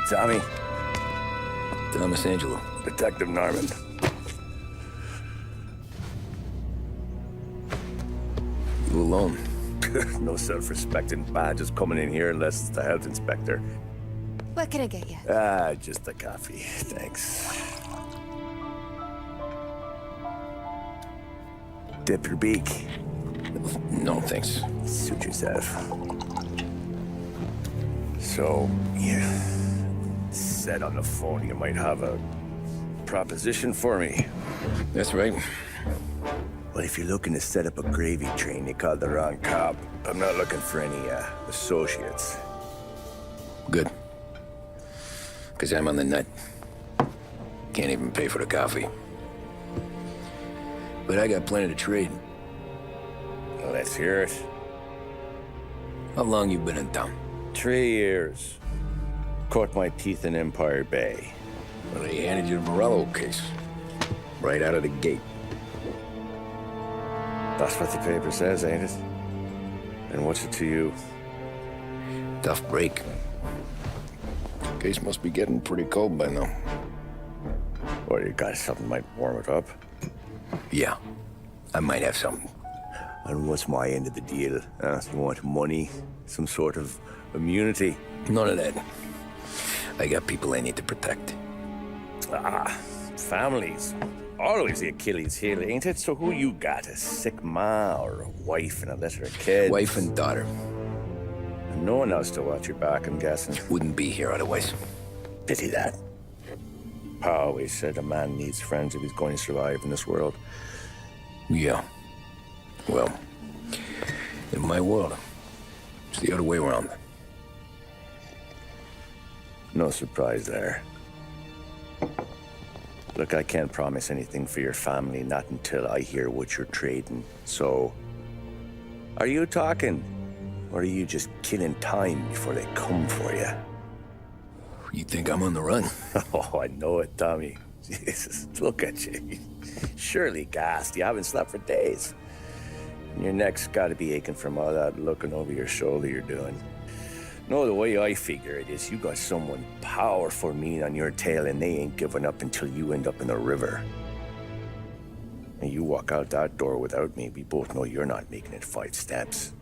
Tommy. Thomas Angelo. Detective Norman. You alone? No self-respecting badges coming in here unless it's the health inspector. What can I get you? Just a coffee. Thanks. Dip your beak. No, thanks. Suit yourself. So, you said on the phone you might have a proposition for me. That's right. Well, if you're looking to set up a gravy train, you called the wrong cop. I'm not looking for any, associates. Good. Because I'm on the nut. Can't even pay for the coffee. But I got plenty to trade. Well, let's hear it. How long you been in town? 3 years. Caught my teeth in Empire Bay. Well, they handed you the Morello case. Right out of the gate. That's what the paper says, ain't it? And what's it to you? Tough break. Case must be getting pretty cold by now. Or you got something might warm it up? Yeah, I might have something. And what's my end of the deal? You want money? Some sort of immunity? None of that. I got people I need to protect. Families. Always the Achilles heel, ain't it? So who you got? A sick ma or a wife and a litter of kids? Wife and daughter. And no one else to watch your back, I'm guessing. Wouldn't be here otherwise. Pity that. Pa always said a man needs friends if he's going to survive in this world. Yeah. Well, in my world, it's the other way around. No surprise there. Look, I can't promise anything for your family, not until I hear what you're trading. So, are you talking? Or are you just killing time before they come for you? You think I'm on the run? Oh, I know it, Tommy. Jesus, look at you. Surely gassed. You haven't slept for days. And your neck's got to be aching from all that looking over your shoulder you're doing. No, the way I figure it is you got someone powerful mean on your tail and they ain't giving up until you end up in the river. And you walk out that door without me, we both know you're not making it 5 steps.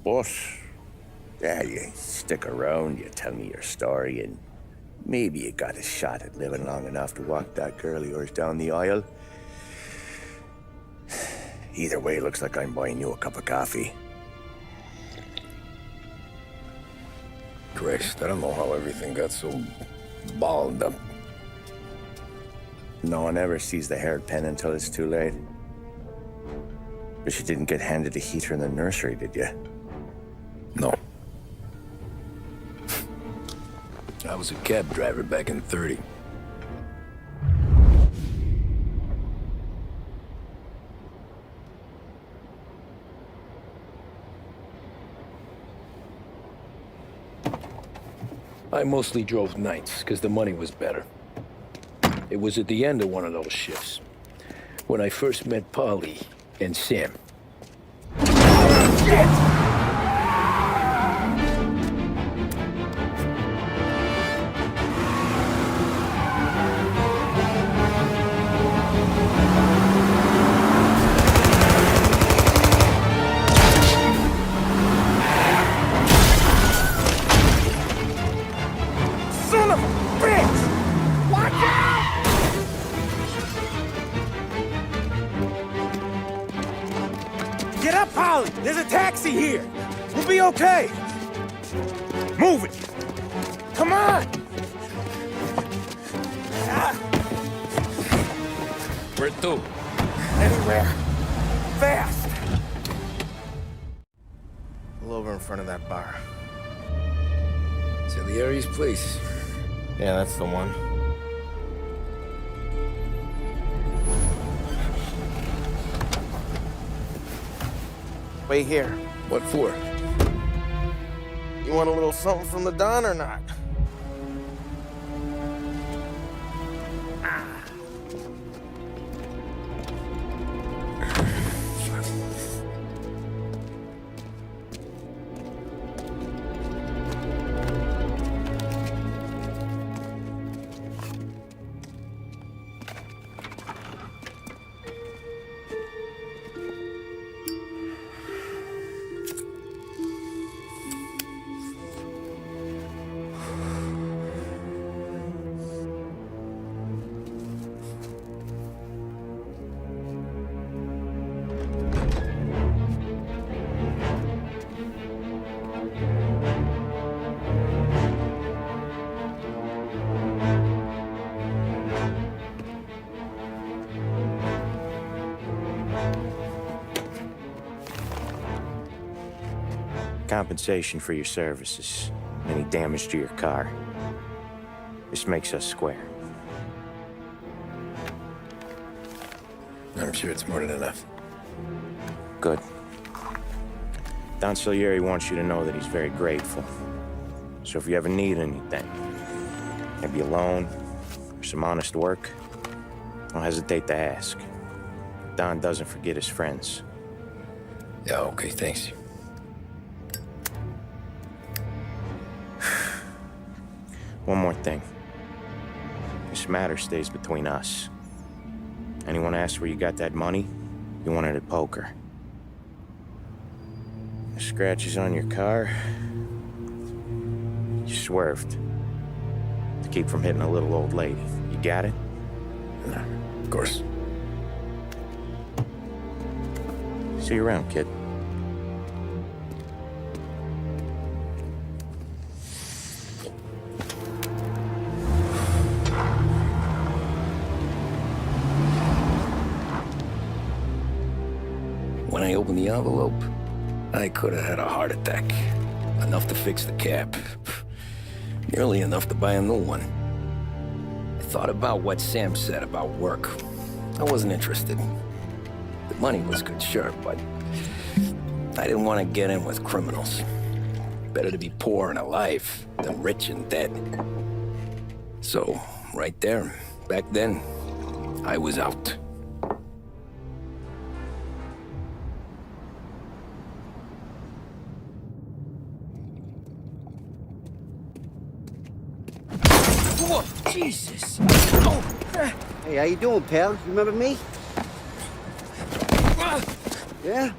But, yeah, you stick around, you tell me your story, and maybe you got a shot at living long enough to walk that girl of yours down the aisle. Either way, it looks like I'm buying you a cup of coffee. Christ, I don't know how everything got so balled up. No one ever sees the haired pen until it's too late. But you didn't get handed a heater in the nursery, did you? No. I was a cab driver back in '30. I mostly drove nights, because the money was better. It was at the end of one of those shifts, when I first met Polly and Sam. Shit! Get up, Polly! There's a taxi here! We'll be okay! Move it! Come on! Where to? Anywhere. Fast! Pull over in front of that bar. Salieri's place. Yeah, that's the one. Wait here. What for? You want a little something from the Don or not? compensation for your services. Any damage to your car. This makes us square. I'm sure it's more than enough. Good. Don Salieri wants you to know that he's very grateful. So if you ever need anything, maybe a loan or some honest work, don't hesitate to ask. Don doesn't forget his friends. Yeah, okay, thanks. One more thing. This matter stays between us. Anyone asks where you got that money, you won it at poker. The scratches on your car, you swerved to keep from hitting a little old lady. You got it? No, of course. See you around, kid. When I opened the envelope, I could have had a heart attack. Enough to fix the cab. Nearly enough to buy a new one. I thought about what Sam said about work. I wasn't interested. The money was good, sure, but I didn't want to get in with criminals. Better to be poor and alive than rich and dead. So, right there, back then, I was out. Whoa, Jesus! Hey, how you doing, pal? You remember me? Yeah?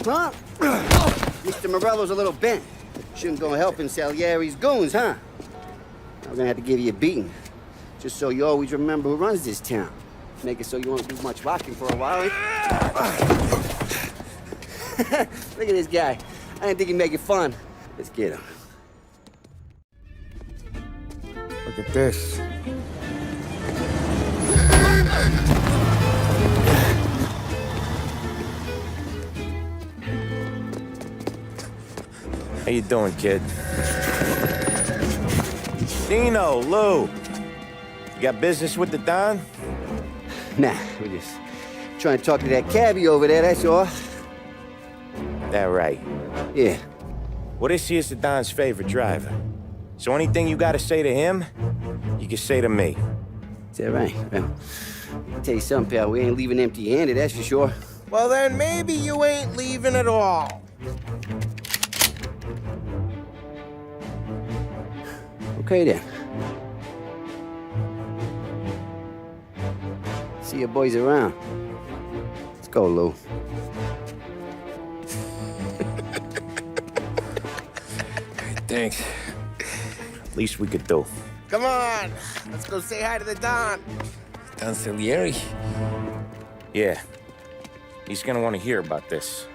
Huh? Mr. Morello's a little bent. Shouldn't go helping Salieri's goons, huh? I'm gonna have to give you a beating. Just so you always remember who runs this town. Make it so you won't do much rocking for a while. Look at this guy. I didn't think he'd make it fun. Let's get him. Look at this. How you doing, kid? Dino, Lou. You got business with the Don? Nah, we're just trying to talk to that cabbie over there, that's all. That right. Yeah. Well, this here's the Don's favorite driver. So anything you gotta say to him, you can say to me. Is that right? Well, I'll tell you something, pal. We ain't leaving empty-handed, that's for sure. Well, then maybe you ain't leaving at all. Okay, then. See your boys around. Let's go, Lou. Thanks. Least we could do. Come on, let's go say hi to the Don. Don Salieri? Yeah. He's gonna want to hear about this.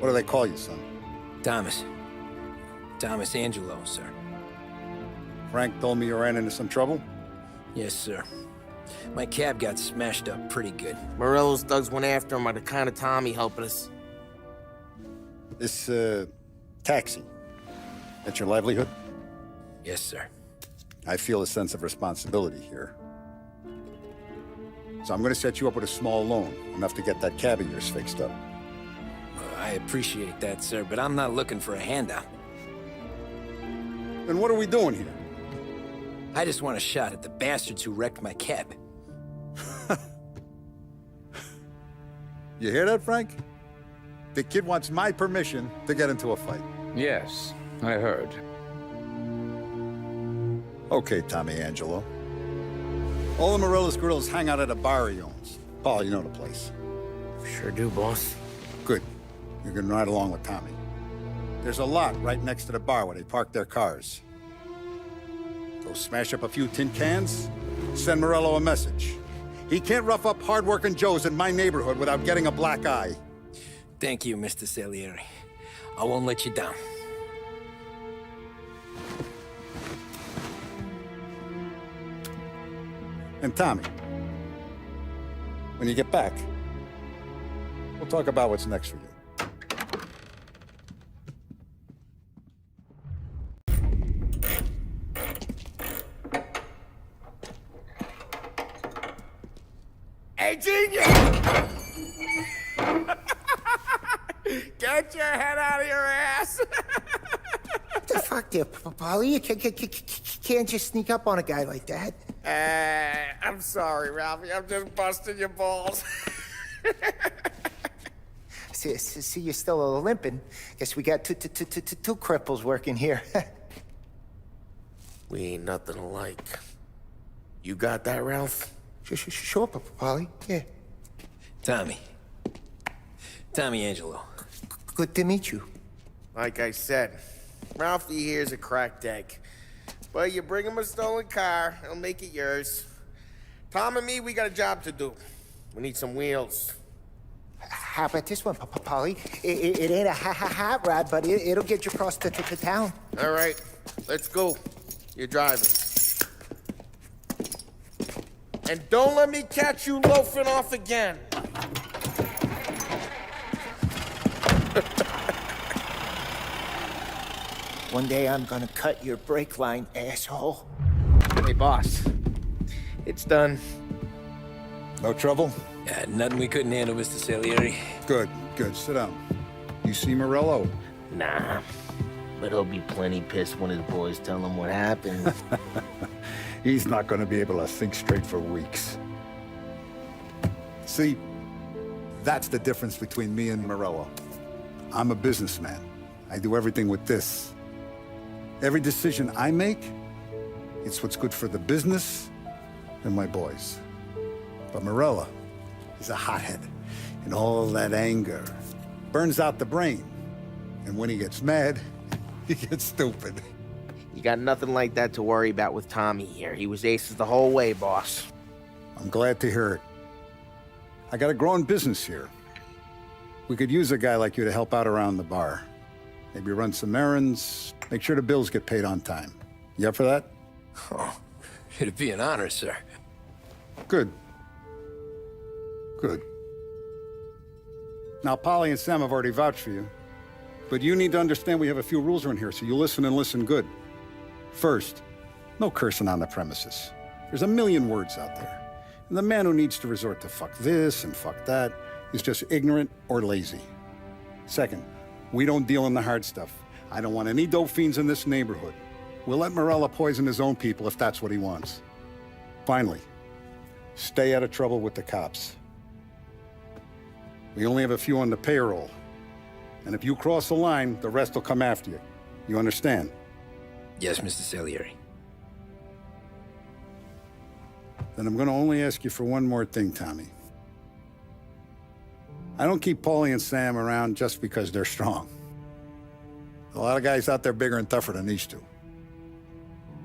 What do they call you, son? Thomas. Thomas Angelo, sir. Frank told me you ran into some trouble? Yes, sir. My cab got smashed up pretty good. Morello's thugs went after him by the kind of Tommy helping us. This, taxi. That's your livelihood? Yes, sir. I feel a sense of responsibility here. So I'm gonna set you up with a small loan, enough to get that cab of yours fixed up. I appreciate that, sir, but I'm not looking for a handout. Then what are we doing here? I just want a shot at the bastards who wrecked my cab. You hear that, Frank? The kid wants my permission to get into a fight. Yes, I heard. Okay, Tommy Angelo. All the Morello's grills hang out at a bar he owns. Paul, you know the place. Sure do, boss. Good. You can ride along with Tommy. There's a lot right next to the bar where they park their cars. Go smash up a few tin cans, send Morello a message. He can't rough up hard-working Joes in my neighborhood without getting a black eye. Thank you, Mr. Salieri. I won't let you down. And Tommy, when you get back, we'll talk about what's next for you. Hey, genius! Get your head out of your ass! What the fuck there, Polly? You can't just sneak up on a guy like that. I'm sorry, Ralphie. I'm just busting your balls. See, you're still limping. Guess we got two cripples working here. We ain't nothing alike. You got that, Ralph? Sure, Polly. Yeah. Tommy. Tommy Angelo. Good to meet you. Like I said, Ralphie here's a cracked egg. But you bring him a stolen car, he'll make it yours. Tom and me, we got a job to do. We need some wheels. How about this one, Polly? It ain't a hot rod, but it'll get you across to town. All right, let's go. You're driving. And don't let me catch you loafing off again. One day I'm gonna cut your brake line, asshole. Hey, boss. It's done. No trouble? Yeah, nothing we couldn't handle, Mr. Salieri. Good, good. Sit down. You see Morello? Nah, but he'll be plenty pissed when his boys tell him what happened. He's not going to be able to think straight for weeks. See, that's the difference between me and Morello. I'm a businessman. I do everything with this. Every decision I make, it's what's good for the business and my boys. But Morello, he's a hothead. And all that anger burns out the brain. And when he gets mad, he gets stupid. You got nothing like that to worry about with Tommy here. He was aces the whole way, boss. I'm glad to hear it. I got a growing business here. We could use a guy like you to help out around the bar. Maybe run some errands, make sure the bills get paid on time. You up for that? Oh, it'd be an honor, sir. Good. Good. Now, Polly and Sam have already vouched for you. But you need to understand we have a few rules around here, so you listen and listen good. First, no cursing on the premises. There's a million words out there. And the man who needs to resort to fuck this and fuck that is just ignorant or lazy. Second, we don't deal in the hard stuff. I don't want any dope fiends in this neighborhood. We'll let Morello poison his own people if that's what he wants. Finally, stay out of trouble with the cops. We only have a few on the payroll. And if you cross the line, the rest will come after you. You understand? Yes, Mr. Salieri. Then I'm going to only ask you for one more thing, Tommy. I don't keep Paulie and Sam around just because they're strong. A lot of guys out there bigger and tougher than these two.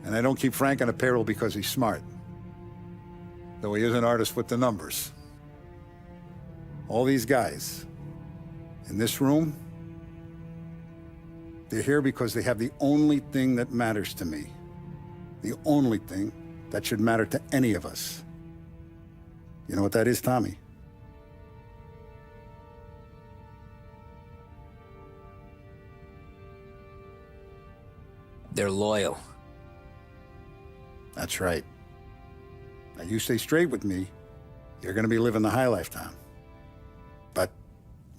And I don't keep Frank on the payroll because he's smart. Though he is an artist with the numbers. All these guys in this room, they're here because they have the only thing that matters to me. The only thing that should matter to any of us. You know what that is, Tommy? They're loyal. That's right. Now, you stay straight with me, you're gonna be living the high life, Tom. But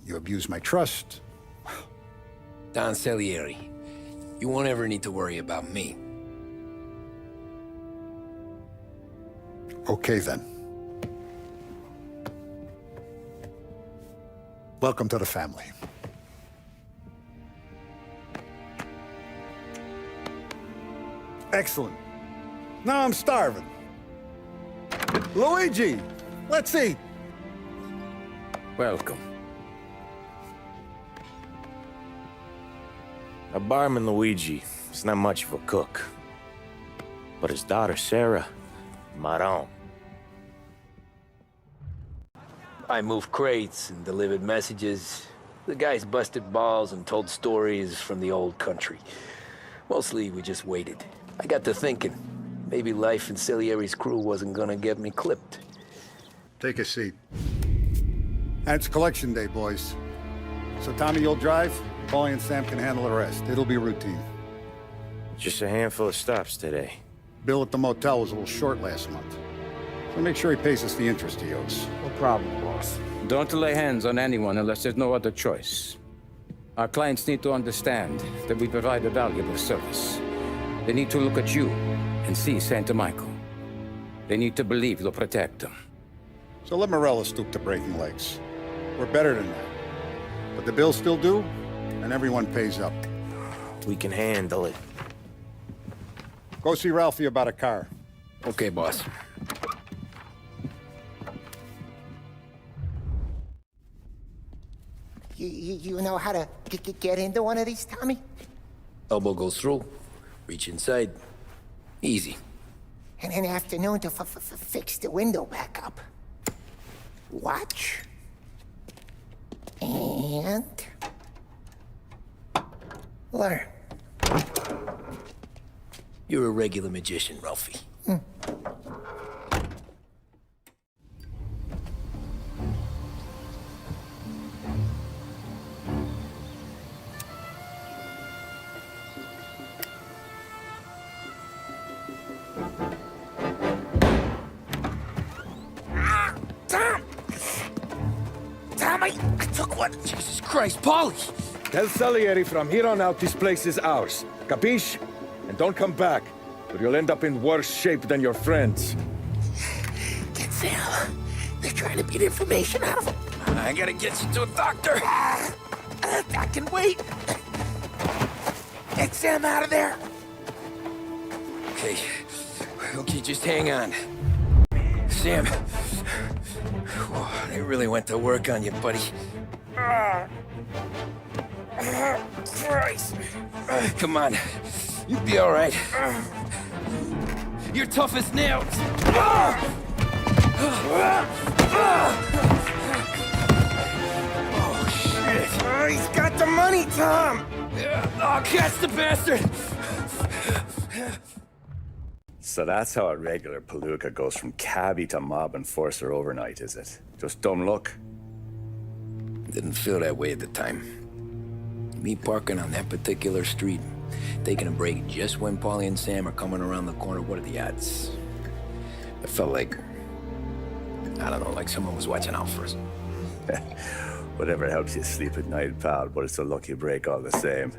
you abuse my trust. Don Salieri, you won't ever need to worry about me. Okay, then. Welcome to the family. Excellent. Now I'm starving. Luigi, let's eat. Welcome. Our barman Luigi is not much of a cook. But his daughter Sarah, Maron. I moved crates and delivered messages. The guys busted balls and told stories from the old country. Mostly, we just waited. I got to thinking, maybe life in Salieri's crew wasn't gonna get me clipped. Take a seat. And it's collection day, boys. So Tommy, you'll drive. Paulie and Sam can handle the rest. It'll be routine. Just a handful of stops today. Bill at the motel was a little short last month. So make sure he pays us the interest he owes. No problem, boss. Don't lay hands on anyone unless there's no other choice. Our clients need to understand that we provide a valuable service. They need to look at you and see Santa Michael. They need to believe you'll protect them. So let Morella stoop to breaking legs. We're better than that. But the bills still due, and everyone pays up. We can handle it. Go see Ralphie about a car. Okay, boss. You know how to get into one of these, Tommy? Elbow goes through, reach inside. Easy. And an afternoon to fix the window back up. Watch. And... learn. You're a regular magician, Ralphie. I took one. Jesus Christ, Paulie! Tell Salieri from here on out this place is ours. Capiche? And don't come back, or you'll end up in worse shape than your friends. Get Sal. They're trying to beat information out of him. I gotta get you to a doctor. I can wait. Get Sam out of there. Okay. Okay, just hang on. Sam. Whoa, they really went to work on you, buddy. Christ. Come on. You'll be all right. You're tough as nails. Oh, shit. Oh, he's got the money, Tom. Oh, catch the bastard. So that's how a regular palooka goes from cabbie to mob enforcer overnight, is it? Just dumb luck? Didn't feel that way at the time. Me parking on that particular street, taking a break just when Paulie and Sam are coming around the corner. What are the odds? It felt like, I don't know, like someone was watching out for us. Whatever helps you sleep at night, pal, but it's a lucky break all the same.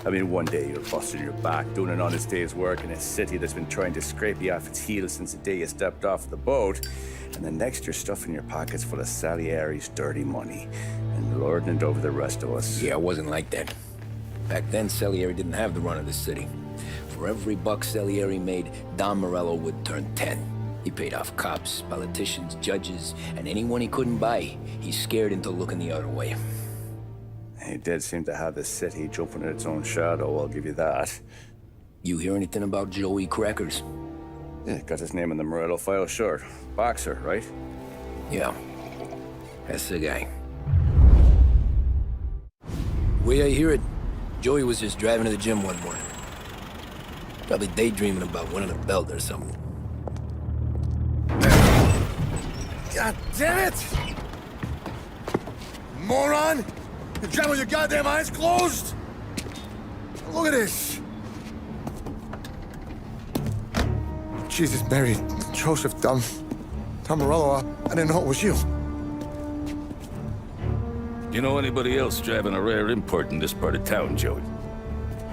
I mean, one day you're busting your back, doing an honest day's work in a city that's been trying to scrape you off its heels since the day you stepped off the boat, and the next you're stuffing your pockets full of Salieri's dirty money and lording it over the rest of us. Yeah, it wasn't like that. Back then, Salieri didn't have the run of the city. For every buck Salieri made, Don Morello would turn 10. He paid off cops, politicians, judges, and anyone he couldn't buy, he scared into looking the other way. He did seem to have the city jumping in its own shadow, I'll give you that. You hear anything about Joey Crackers? Yeah, got his name in the Morello file, sure. Boxer, right? Yeah, that's the guy. Way I hear it, Joey was just driving to the gym one morning. Probably daydreaming about winning a belt or something. God damn it! Moron! You're driving with your goddamn eyes closed? Look at this! Jesus, Mary, Joseph, Tom Morello, I didn't know it was you. You know anybody else driving a rare import in this part of town, Joey?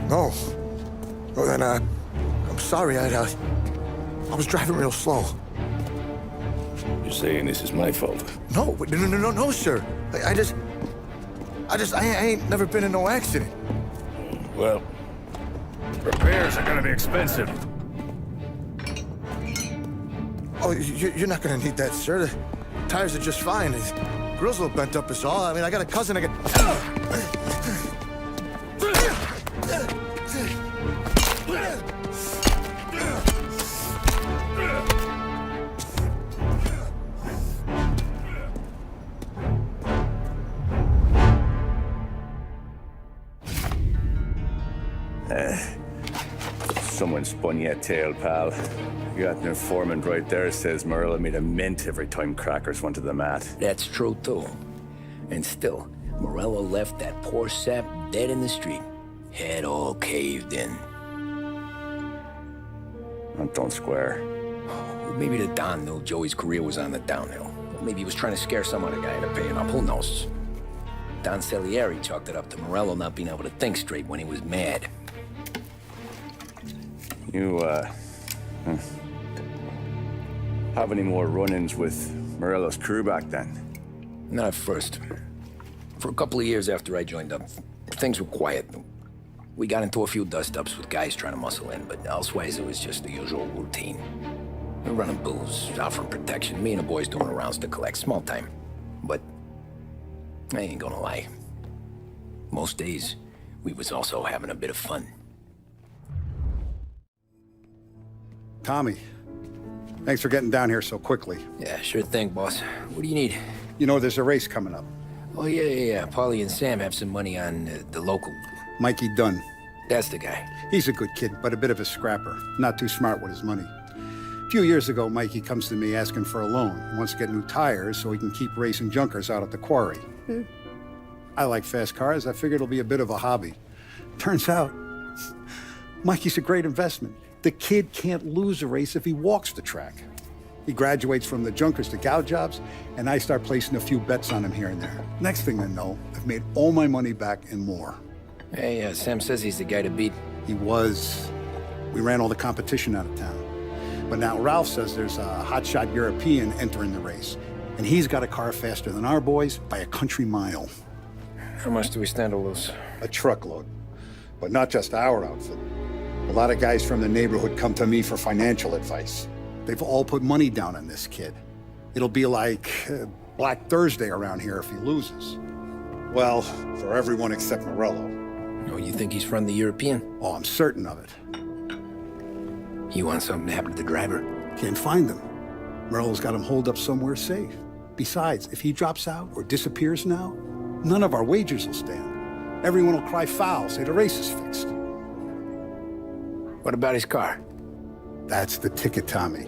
No. Well, then, I'm sorry, I was driving real slow. You're saying this is my fault? No, sir. I ain't never been in no accident. Well, repairs are gonna be expensive. Oh, you're not gonna need that, sir. The tires are just fine. The grill's a little bent up is all. I mean, I got a cousin I got... Someone spun you a tale, pal. You got an informant right there says Morello made a mint every time crackers went to the mat. That's true, too. And still, Morello left that poor sap dead in the street. Head all caved in. Don't square. Maybe the Don knew Joey's career was on the downhill. Maybe he was trying to scare some other guy into paying up. Who knows? Don Salieri chalked it up to Morello not being able to think straight when he was mad. You, have any more run-ins with Morello's crew back then? Not at first. For a couple of years after I joined up, things were quiet. We got into a few dust-ups with guys trying to muscle in, but elsewise it was just the usual routine. We were running booze, out from protection, me and the boys doing rounds to collect, small time. But I ain't gonna lie. Most days, we was also having a bit of fun. Tommy, thanks for getting down here so quickly. Yeah, sure thing, boss. What do you need? You know there's a race coming up. Oh, yeah. Paulie and Sam have some money on the local. Mikey Dunn. That's the guy. He's a good kid, but a bit of a scrapper. Not too smart with his money. A few years ago, Mikey comes to me asking for a loan. He wants to get new tires so he can keep racing junkers out at the quarry. I like fast cars. I figured it'll be a bit of a hobby. Turns out, Mikey's a great investment. The kid can't lose a race if he walks the track. He graduates from the junkers to gal jobs, and I start placing a few bets on him here and there. Next thing I know, I've made all my money back and more. Hey, Sam says he's the guy to beat. He was. We ran all the competition out of town. But now Ralph says there's a hotshot European entering the race, and he's got a car faster than our boys by a country mile. How much do we stand to lose? A truckload. But not just our outfit. A lot of guys from the neighborhood come to me for financial advice. They've all put money down on this kid. It'll be like Black Thursday around here if he loses. Well, for everyone except Morello. Oh, you think he's from the European? Oh, I'm certain of it. You want something to happen to the driver? Can't find him. Morello's got him holed up somewhere safe. Besides, if he drops out or disappears now, none of our wagers will stand. Everyone will cry foul, say the race is fixed. What about his car? That's the ticket, Tommy.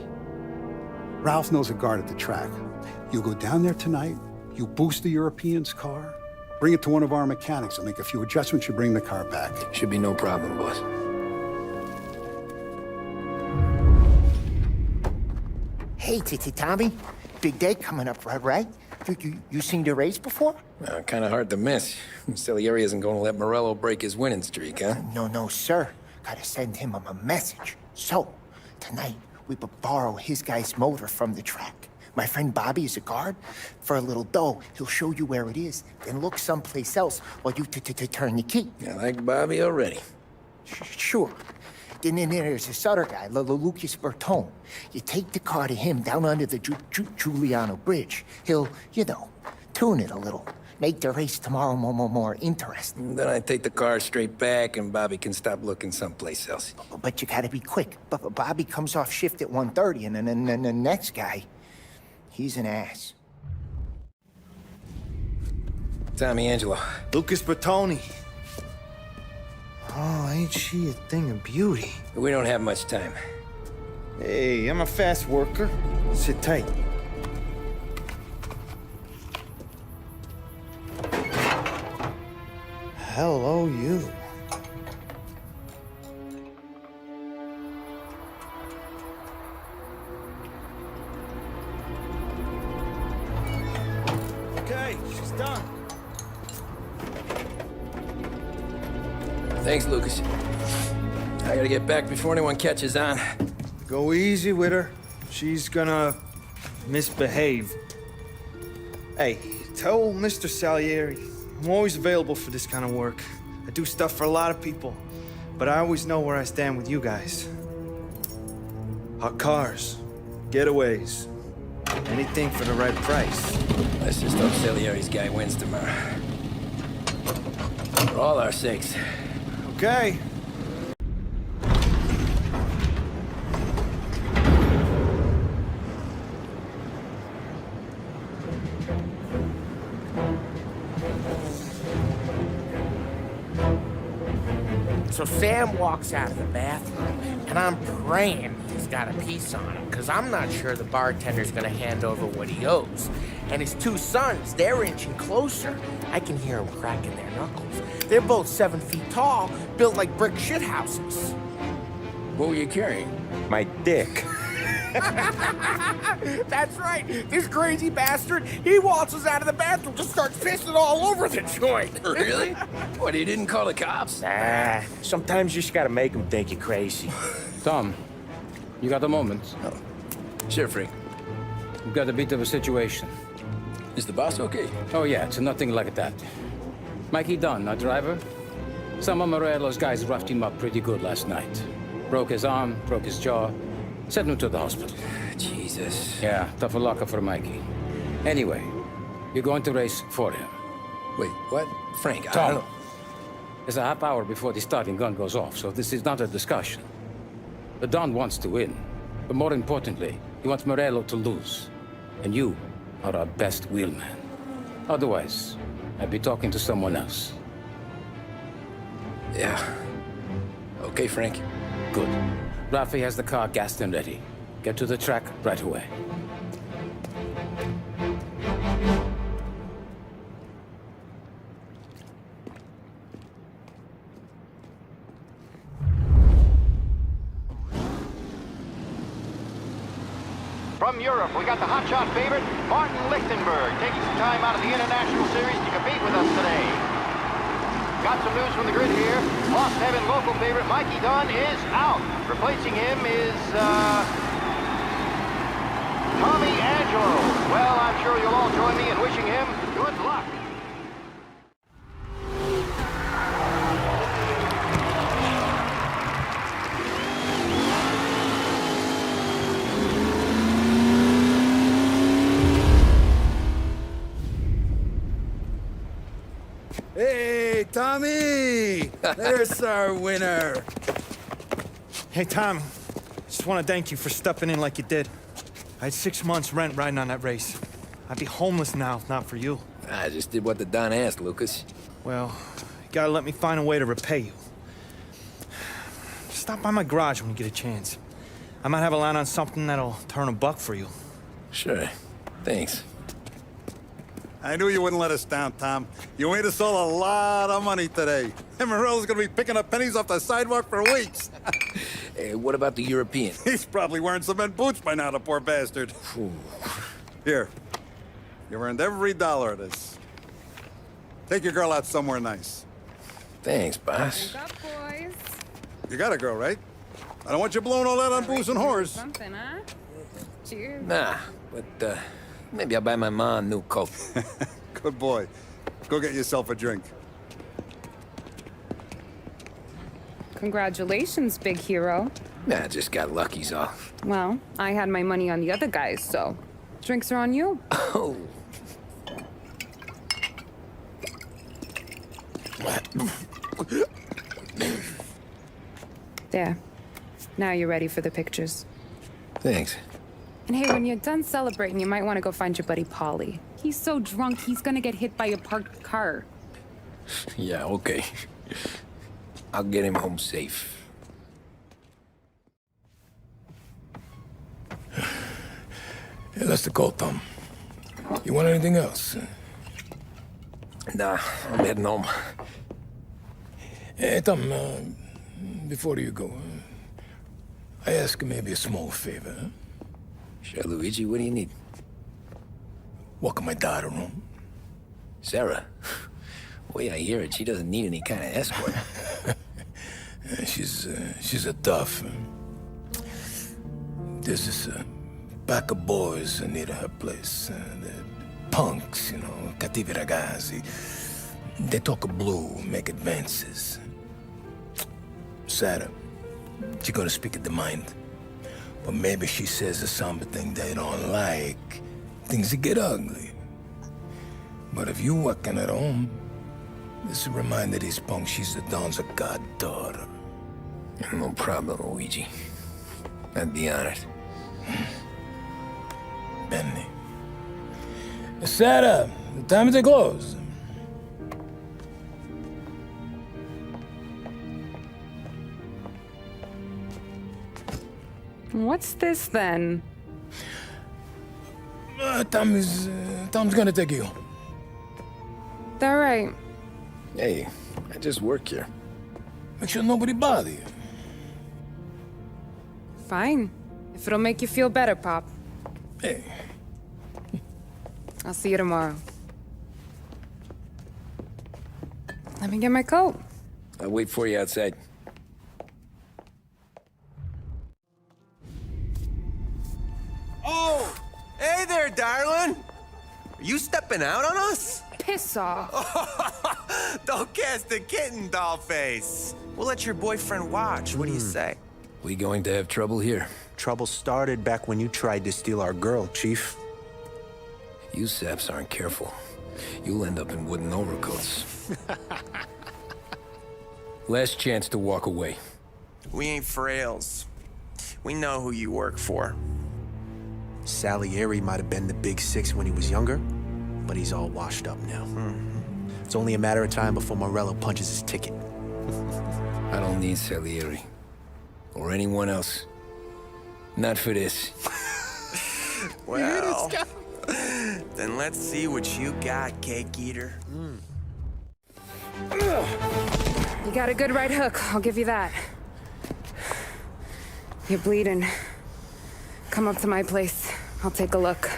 Ralph knows a guard at the track. You go down there tonight, you boost the European's car, bring it to one of our mechanics. They'll make a few adjustments, you bring the car back. Should be no problem, boss. Hey, Tommy. Big day coming up, right? You seen the race before? Kind of hard to miss. Salieri isn't going to let Morello break his winning streak, huh? No, sir. Gotta send him a message. So, tonight, we borrow his guy's motor from the track. My friend Bobby is a guard. For a little dough, he'll show you where it is, then look someplace else while you turn the key. I like Bobby already. Sure. Then there's this other guy, Lucas Bertone. You take the car to him down under the Giuliano Bridge. He'll, tune it a little. Make the race tomorrow more interesting. Then I take the car straight back and Bobby can stop looking someplace else. But you gotta be quick. Bobby comes off shift at 1:30, and then the next guy, he's an ass. Tommy Angelo. Lucas Bertoni. Oh, ain't she a thing of beauty? We don't have much time. Hey, I'm a fast worker. Sit tight. Hello, you. Okay, she's done. Thanks, Lucas. I gotta get back before anyone catches on. Go easy with her. She's gonna misbehave. Hey, tell Mr. Salieri I'm always available for this kind of work. I do stuff for a lot of people, but I always know where I stand with you guys. Hot cars, getaways, anything for the right price. Let's just hope Salieri's guy wins tomorrow. For all our sakes. Okay. So Sam walks out of the bathroom, and I'm praying he's got a piece on him, because I'm not sure the bartender's gonna hand over what he owes. And his two sons, they're inching closer. I can hear them cracking their knuckles. They're both 7 feet tall, built like brick shithouses. What were you carrying? My dick. That's right. This crazy bastard, he waltzes out of the bathroom, just starts pissing all over the joint. Really? What, he didn't call the cops? Sometimes you just gotta make them think you're crazy. Tom, you got a moment? Oh. Sure, Frank. We've got a bit of a situation. Is the boss okay? Oh yeah, it's nothing like that. Mikey Dunn, our driver. Some of Morello's guys roughed him up pretty good last night. Broke his arm, broke his jaw. Sent him to the hospital. Jesus. Yeah, tough luck for Mikey. Anyway, you're going to race for him. Wait, what? Frank, I Tom, don't... it's a half hour before the starting gun goes off, so this is not a discussion. The Don wants to win, but more importantly, he wants Morello to lose. And you are our best wheelman. Otherwise, I'd be talking to someone else. Yeah. Okay, Frank. Good. Rafi has the car gassed and ready. Get to the track right away. From Europe, we got the hotshot favorite, Martin Lichtenberg, taking some time out of the International Series to compete with us today. Got some news from the grid here. Lost Heaven local favorite Mikey Dunn is out. Replacing him is, Tommy Angelo. Well, I'm sure you'll all join me in wishing him good luck. Hey, Tommy! There's our winner. Hey, Tom. Just want to thank you for stepping in like you did. I had 6 months rent riding on that race. I'd be homeless now if not for you. I just did what the Don asked, Lucas. Well, you gotta let me find a way to repay you. Stop by my garage when you get a chance. I might have a line on something that'll turn $1 for you. Sure. Thanks. I knew you wouldn't let us down, Tom. You made us all a lot of money today. And Morello's gonna be picking up pennies off the sidewalk for weeks. Hey, what about the European? He's probably wearing cement boots by now, the poor bastard. Here. You've earned every dollar of this. Take your girl out somewhere nice. Thanance, boss. Wake up, boys. You got a girl, right? I don't want you blowing all that on booze and whores. Something, huh? Cheers. Nah, but, maybe I'll buy my mom a new coat. Good boy. Go get yourself a drink. Congratulations, big hero. Nah, I just got lucky's all. Well, I had my money on the other guys, so drinks are on you. Oh. There. Now you're ready for the pictures. Thanks. And hey, when you're done celebrating, you might want to go find your buddy Paulie. He's so drunk, he's gonna get hit by a parked car. Yeah, okay. I'll get him home safe. Hey, that's the call, Tom. You want anything else? Nah, I'm heading home. Hey, Tom, before you go, I ask maybe a small favor. Huh? Sure, Luigi, what do you need? Walk my daughter home. Sarah? Way I hear it, she doesn't need any kind of escort. She's a tough. There's this pack of boys near her place. They're punks, you know, cattivi ragazzi. They talk blue, make advances. Sarah, she's gonna speak at the mind. But maybe she says something they don't like. Things get ugly. But if you walking at home, this reminder these punks she's the Don's a goddaughter. No problem, Luigi. I'd be honored. Benny. Sarah, the time to close. What's this then? Tom's gonna take you. All right. Hey, I just work here. Make sure nobody bother you. Fine. If it'll make you feel better, Pop. Hey. I'll see you tomorrow. Let me get my coat. I'll wait for you outside. Oh! Hey there, darling! Are you stepping out on us? Piss off. Don't cast a kitten, dollface. We'll let your boyfriend watch. What do you say? We going to have trouble here. Trouble started back when you tried to steal our girl, Chief. You saps aren't careful. You'll end up in wooden overcoats. Last chance to walk away. We ain't frails. We know who you work for. Salieri might have been the big six when he was younger, but he's all washed up now. It's only a matter of time before Morello punches his ticket. I don't need Salieri. Or anyone else. Not for this. Well, then let's see what you got, cake eater. You got a good right hook, I'll give you that. You're bleeding. Come up to my place. I'll take a look.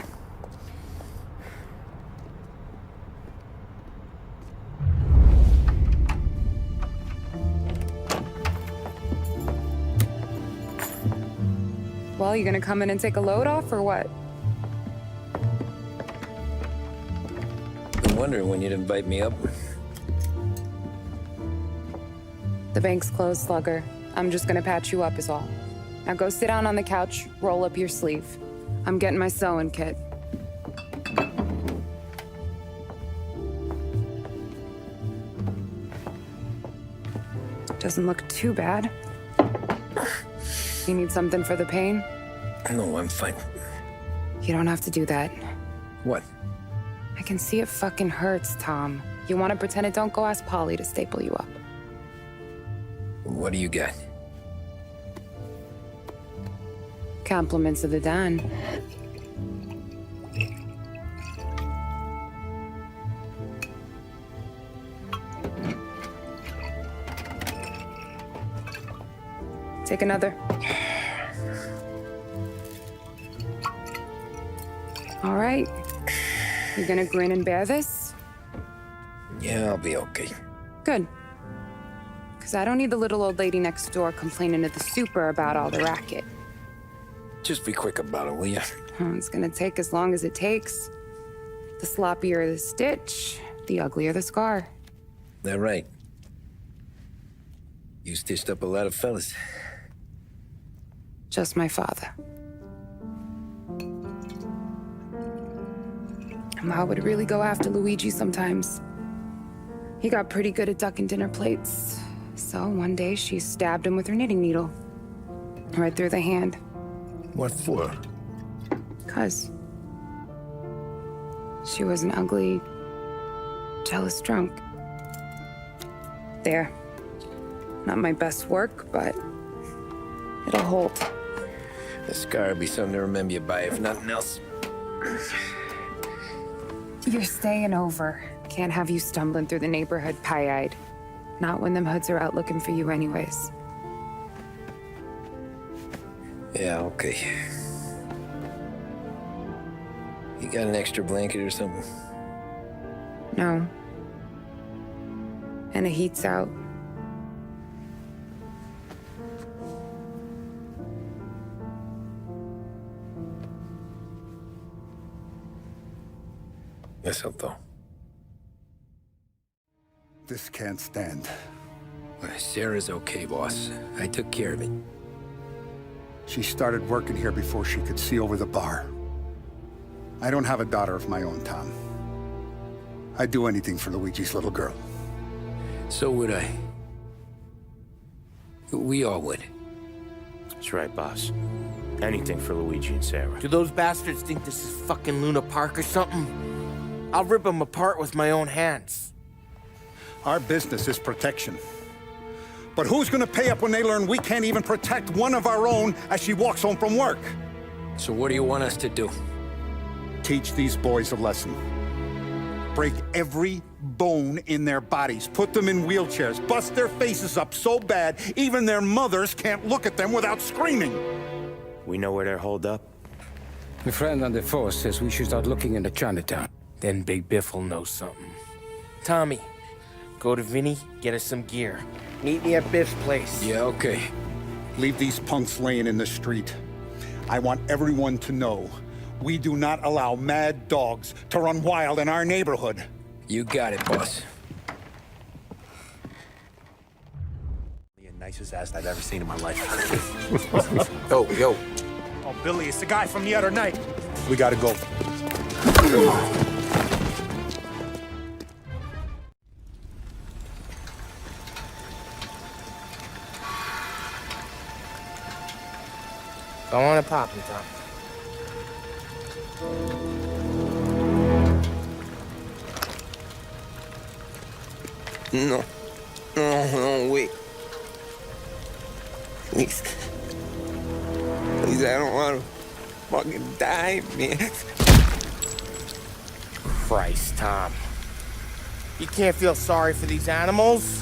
Well, you gonna come in and take a load off, or what? Been wondering when you'd invite me up. The bank's closed, Slugger. I'm just gonna patch you up is all. Now go sit down on the couch, roll up your sleeve. I'm getting my sewing kit. Doesn't look too bad. You need something for the pain? No, I'm fine. You don't have to do that. What? I can see it fucking hurts, Tom. You want to pretend it don't go ask Polly to staple you up. What do you got? Compliments of the Don. Take another. All right. You gonna grin and bear this? Yeah, I'll be okay. Good. Because I don't need the little old lady next door complaining to the super about all the racket. Just be quick about it, will ya? It's gonna take as long as it takes. The sloppier the stitch, the uglier the scar. That right. You stitched up a lot of fellas. Just my father. Ma would really go after Luigi sometimes. He got pretty good at ducking dinner plates. So one day she stabbed him with her knitting needle. Right through the hand. What for? 'Cause she was an ugly, jealous drunk. There. Not my best work, but it'll hold. The scar will be something to remember you by, if nothing else. You're staying over. Can't have you stumbling through the neighborhood pie-eyed. Not when them hoods are out looking for you anyways. Yeah, okay. You got an extra blanket or something? No. And the heat's out. Eso todo. This can't stand. Sarah's okay, boss. I took care of it. She started working here before she could see over the bar. I don't have a daughter of my own, Tom. I'd do anything for Luigi's little girl. So would I. We all would. That's right, boss. Anything for Luigi and Sarah. Do those bastards think this is fucking Luna Park or something? I'll rip them apart with my own hands. Our business is protection. But who's gonna pay up when they learn we can't even protect one of our own as she walks home from work? So what do you want us to do? Teach these boys a lesson. Break every bone in their bodies, put them in wheelchairs, bust their faces up so bad even their mothers can't look at them without screaming. We know where they're holed up? My friend on the force says we should start looking into Chinatown. Then Big Biff will know something. Tommy, go to Vinny, get us some gear. Meet me at Biff's place. Yeah, okay. Leave these punks laying in the street. I want everyone to know we do not allow mad dogs to run wild in our neighborhood. You got it, boss. The nicest ass I've ever seen in my life. Yo. Oh, Billy, it's the guy from the other night. We gotta go. Go on and pop him, Tom. No, wait. Please, I don't want to fucking die, man. Christ, Tom. You can't feel sorry for these animals.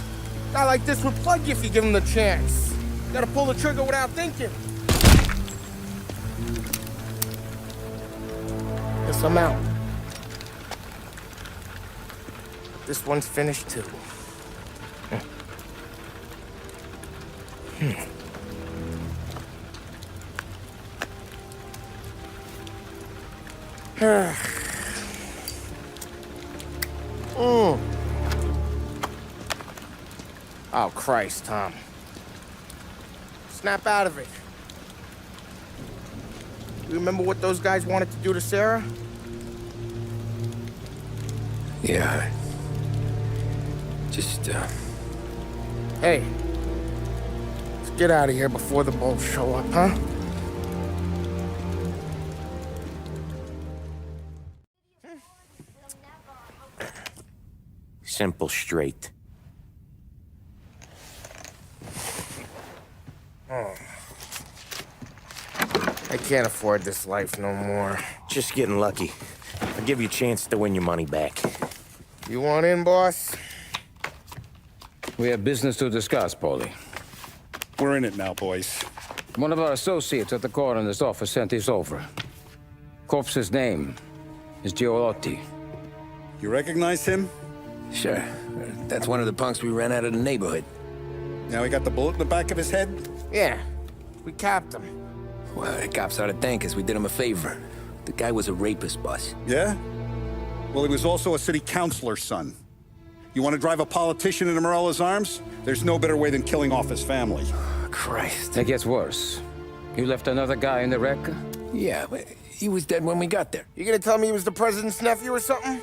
A guy like this would plug you if you give him the chance. You gotta pull the trigger without thinking. Guess I'm out. This one's finished too. Oh, Christ, Tom. Snap out of it. You remember what those guys wanted to do to Sarah? Yeah. Just, Hey. Let's get out of here before the bulls show up, huh? Simple, straight. I can't afford this life no more. Just getting lucky. I'll give you a chance to win your money back. You want in, boss? We have business to discuss, Paulie. We're in it now, boys. One of our associates at the coroner's office sent this over. Corpse's name is Giolotti. You recognize him? sure. That's one of the punks we ran out of the neighborhood. Now he got the bullet in the back of his head? Yeah. We capped him. Well, the cops ought to thank us. We did him a favor. The guy was a rapist, boss. Yeah? Well, he was also a city councilor's son. You want to drive a politician into Morella's arms? There's no better way than killing off his family. Christ. It gets worse. You left another guy in the wreck? Yeah, but he was dead when we got there. You gonna tell me he was the president's nephew or something?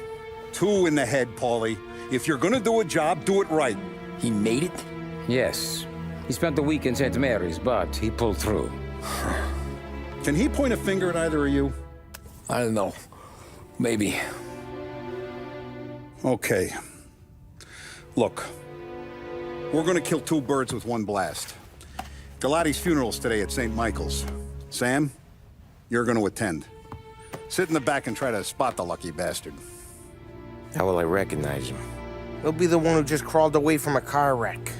2 in the head, Paulie. If you're gonna do a job, do it right. He made it? Yes. He spent the week in St. Mary's, but he pulled through. Can he point a finger at either of you? I don't know. Maybe. Okay. Look, we're gonna kill 2 birds with 1 blast. Galati's funeral's today at St. Michael's. Sam, you're gonna attend. Sit in the back and try to spot the lucky bastard. How will I recognize him? He'll be the one who just crawled away from a car wreck.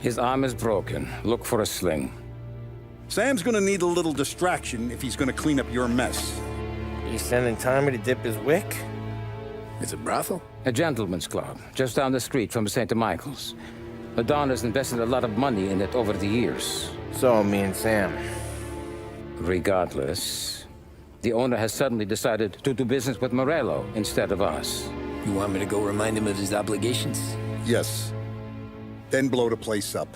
His arm is broken. Look for a sling. Sam's gonna need a little distraction if he's gonna clean up your mess. You sending Tommy to dip his wick? It's a brothel? A gentleman's club, just down the street from St. Michael's. Madonna's invested a lot of money in it over the years. So, me and Sam. Regardless, the owner has suddenly decided to do business with Morello instead of us. You want me to go remind him of his obligations? Yes. Then blow the place up.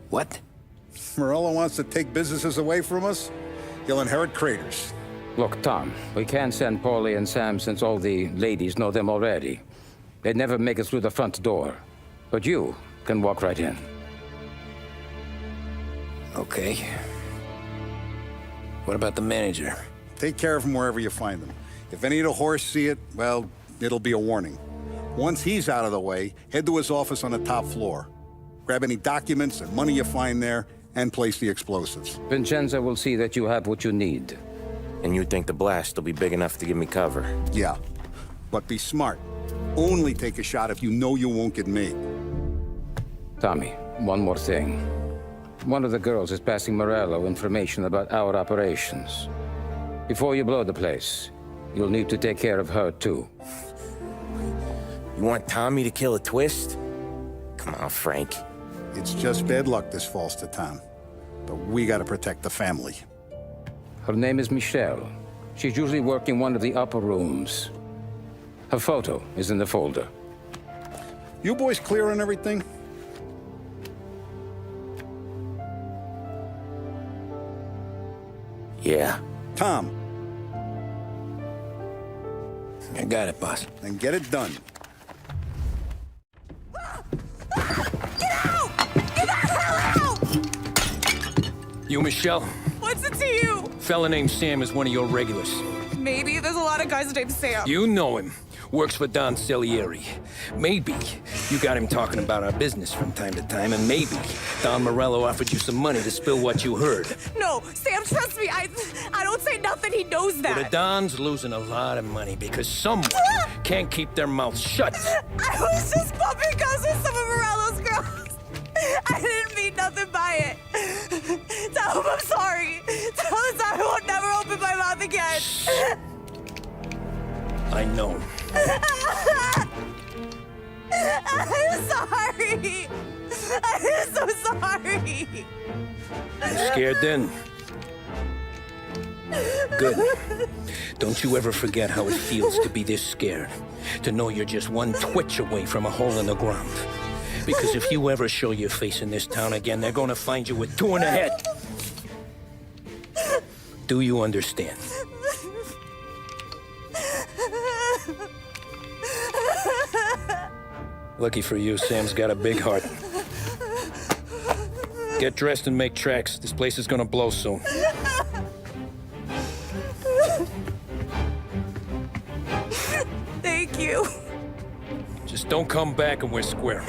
What? Morello wants to take businesses away from us? He'll inherit craters. Look, Tom, we can't send Paulie and Sam since all the ladies know them already. They'd never make it through the front door. But you can walk right in. Okay. What about the manager? Take care of him wherever you find him. If any of the horse see it, well, it'll be a warning. Once he's out of the way, head to his office on the top floor. grab any documents and money you find there, and place the explosives. Vincenzo will see that you have what you need. And you think the blast will be big enough to give me cover? Yeah, but be smart. Only take a shot if you know you won't get made. Tommy, one more thing. One of the girls is passing Morello information about our operations. Before you blow the place, you'll need to take care of her, too. You want Tommy to kill a twist? Come on, Frank. It's just bad luck this falls to Tom. But we gotta protect the family. Her name is Michelle. She's usually working one of the upper rooms. Her photo is in the folder. You boys clear on everything? Yeah. Tom. I got it, boss. Then get it done. You, Michelle? What's it to you? Fella named Sam is one of your regulars. Maybe there's a lot of guys named Sam. You know him. Works for Don Salieri. Maybe you got him talking about our business from time to time, and maybe Don Morello offered you some money to spill what you heard. No, Sam, trust me. I don't say nothing. He knows that. Well, the Don's losing a lot of money because someone can't keep their mouth shut. I was just bumping guns with some of Morello's girls. I didn't mean nothing by it. Tell him I'm sorry. Tell him I won't never open my mouth again. I know. I'm sorry. I'm so sorry. You scared then? Good. Don't you ever forget how it feels to be this scared. To know you're just one twitch away from a hole in the ground. Because if you ever show your face in this town again, they're gonna find you with two in the head. Do you understand? Lucky for you, Sam's got a big heart. Get dressed and make tracks. This place is gonna blow soon. Thank you. Just don't come back and we're square.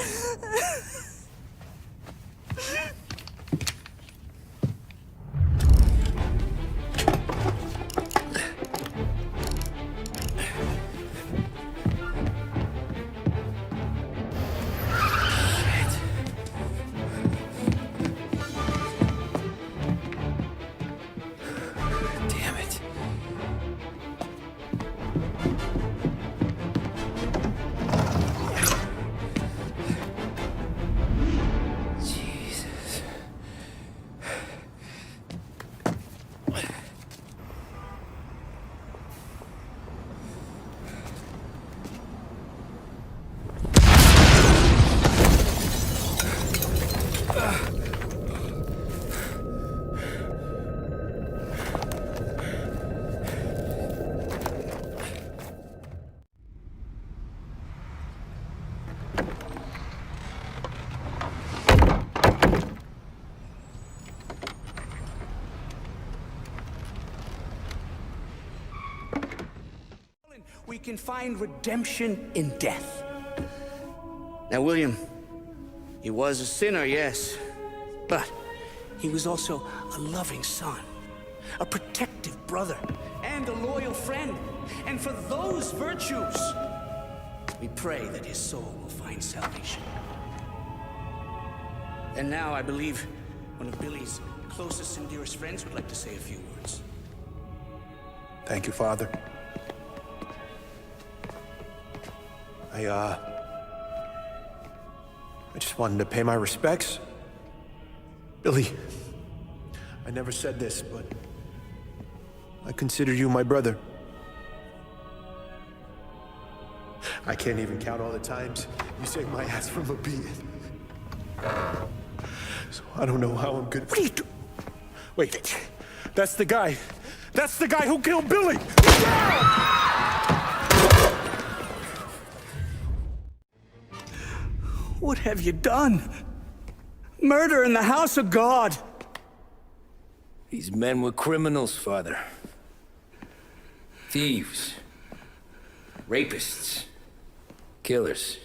We can find redemption in death. Now, William, he was a sinner, yes. But he was also a loving son, a protective brother, and a loyal friend. And for those virtues, we pray that his soul will find salvation. And now I believe one of Billy's closest and dearest friends would like to say a few words. Thank you, Father. I just wanted to pay my respects. Billy, I never said this, but I consider you my brother. I can't even count all the times you saved my ass from a beating. So I don't know how I'm gonna... What are you doing? Wait, that's the guy. That's the guy who killed Billy! What have you done? Murder in the house of God! These men were criminals, Father. Thieves. Rapists. Killers.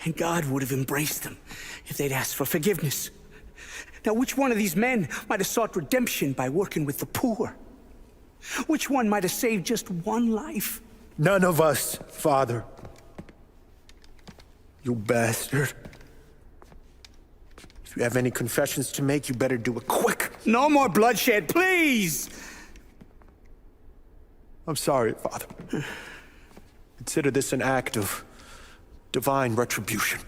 And God would have embraced them if they'd asked for forgiveness. Now, which one of these men might have sought redemption by working with the poor? Which one might have saved just one life? None of us, Father. You bastard. If you have any confessions to make, you better do it quick. No more bloodshed, please! I'm sorry, Father. Consider this an act of divine retribution.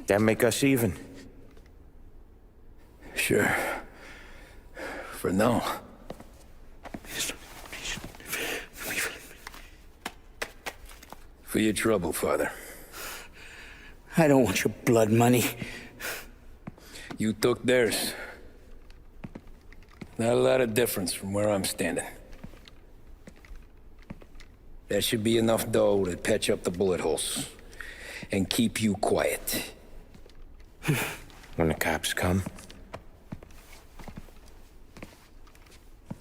That make us even? Sure. For now. For your trouble, Father. I don't want your blood money. You took theirs. Not a lot of difference from where I'm standing. That should be enough dough to patch up the bullet holes and keep you quiet. When the cops come,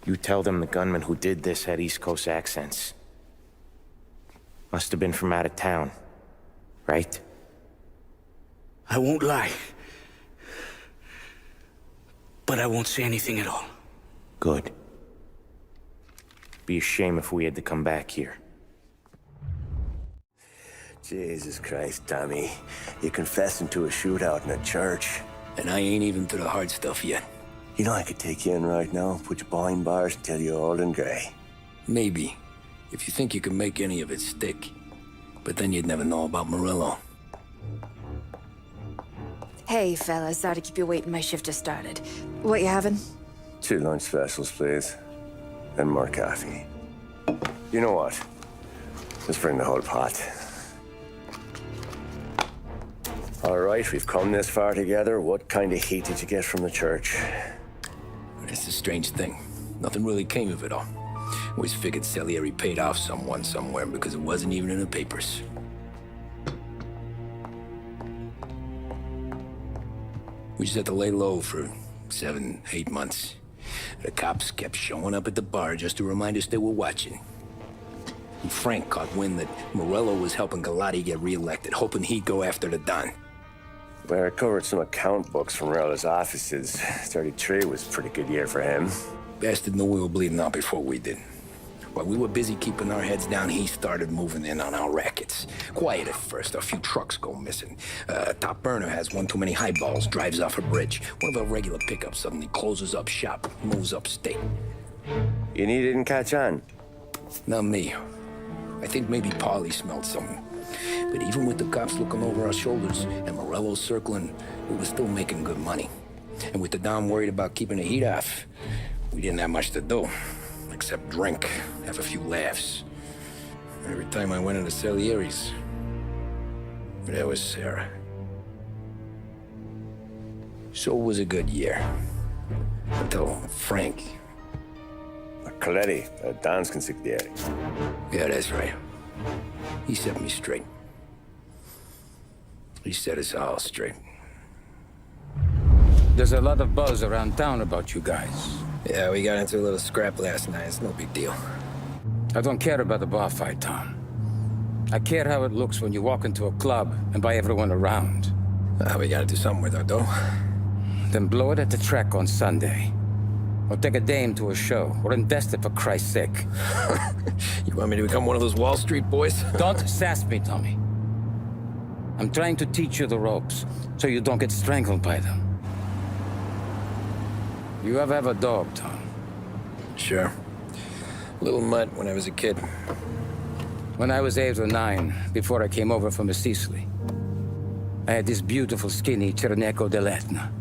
you tell them the gunman who did this had East Coast accents. Must have been from out of town, right? I won't lie. But I won't say anything at all. Good. Be a shame if we had to come back here. Jesus Christ, Tommy. You're confessing to a shootout in a church. And I ain't even to the hard stuff yet. You know I could take you in right now, put you behind bars and tell you old and gray. Maybe. If you think you can make any of it stick. But then you'd never know about Morello. Hey, fellas. Sorry to keep you waiting. My shift just started. What you having? 2 lunch specials, please. And more coffee. You know what? Let's bring the whole pot. All right, we've come this far together. What kind of heat did you get from the church? It's a strange thing. Nothing really came of it all. Always figured Salieri paid off someone somewhere because it wasn't even in the papers. We just had to lay low for 7, 8 months. The cops kept showing up at the bar just to remind us they were watching. And Frank caught wind that Morello was helping Galati get reelected, hoping he'd go after the Don. Well, I recovered some account books from Morello's offices. 33 was a pretty good year for him. Bastard knew we were bleeding out before we did. While we were busy keeping our heads down, he started moving in on our rackets. Quiet at first, a few trucks go missing. Top burner has one too many highballs, drives off a bridge. One of our regular pickups suddenly closes up shop, moves upstate. You didn't catch on? Not me. I think maybe Paulie smelled something. But even with the cops looking over our shoulders and Morello circling, we were still making good money. And with the Don worried about keeping the heat off, we didn't have much to do. Except drink, have a few laughs. Every time I went into Salieri's, there was Sarah. So it was a good year. Until Frank. Coletti, Don's consigliere. Yeah, that's right. He set me straight. He set us all straight. There's a lot of buzz around town about you guys. Yeah, we got into a little scrap last night. It's no big deal. I don't care about the bar fight, Tom. I care how it looks when you walk into a club and by everyone around. We gotta do something with our dough. Then blow it at the track on Sunday. Or take a dame to a show. Or invest it, for Christ's sake. You want me to become one of those Wall Street boys? Don't sass me, Tommy. I'm trying to teach you the ropes, so you don't get strangled by them. You ever have a dog, Tom? Sure. Little mutt when I was a kid. When I was 8 or 9, before I came over from Sicily, I had this beautiful, skinny Cerneco dell'Etna.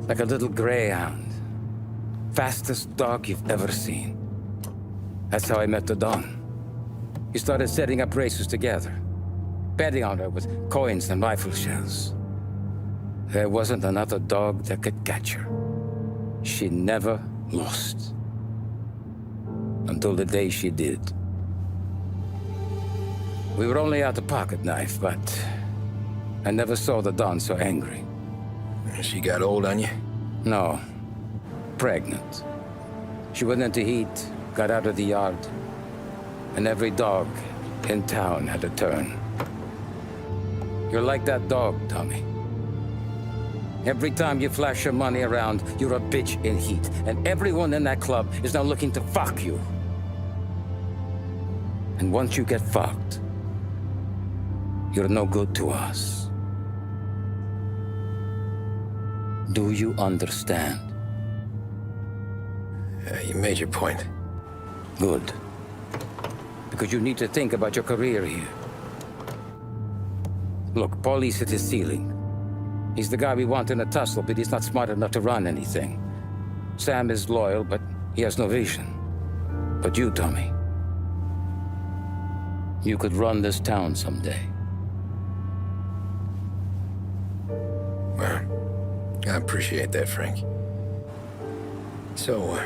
Like a little greyhound. Fastest dog you've ever seen. That's how I met the Don. He started setting up races together, betting on her with coins and rifle shells. There wasn't another dog that could catch her. She never lost. Until the day she did. We were only out a pocket knife, but I never saw the Don so angry. She got old on you? No. Pregnant. She went into heat, got out of the yard, and every dog in town had a turn. You're like that dog, Tommy. Every time you flash your money around, you're a bitch in heat, and everyone in that club is now looking to fuck you. And once you get fucked, you're no good to us. Do you understand? You made your point. Good. Because you need to think about your career here. Look, Paulie's hit his ceiling. He's the guy we want in a tussle, but he's not smart enough to run anything. Sam is loyal, but he has no vision. But you, Tommy, you could run this town someday. Well, I appreciate that, Frank. So,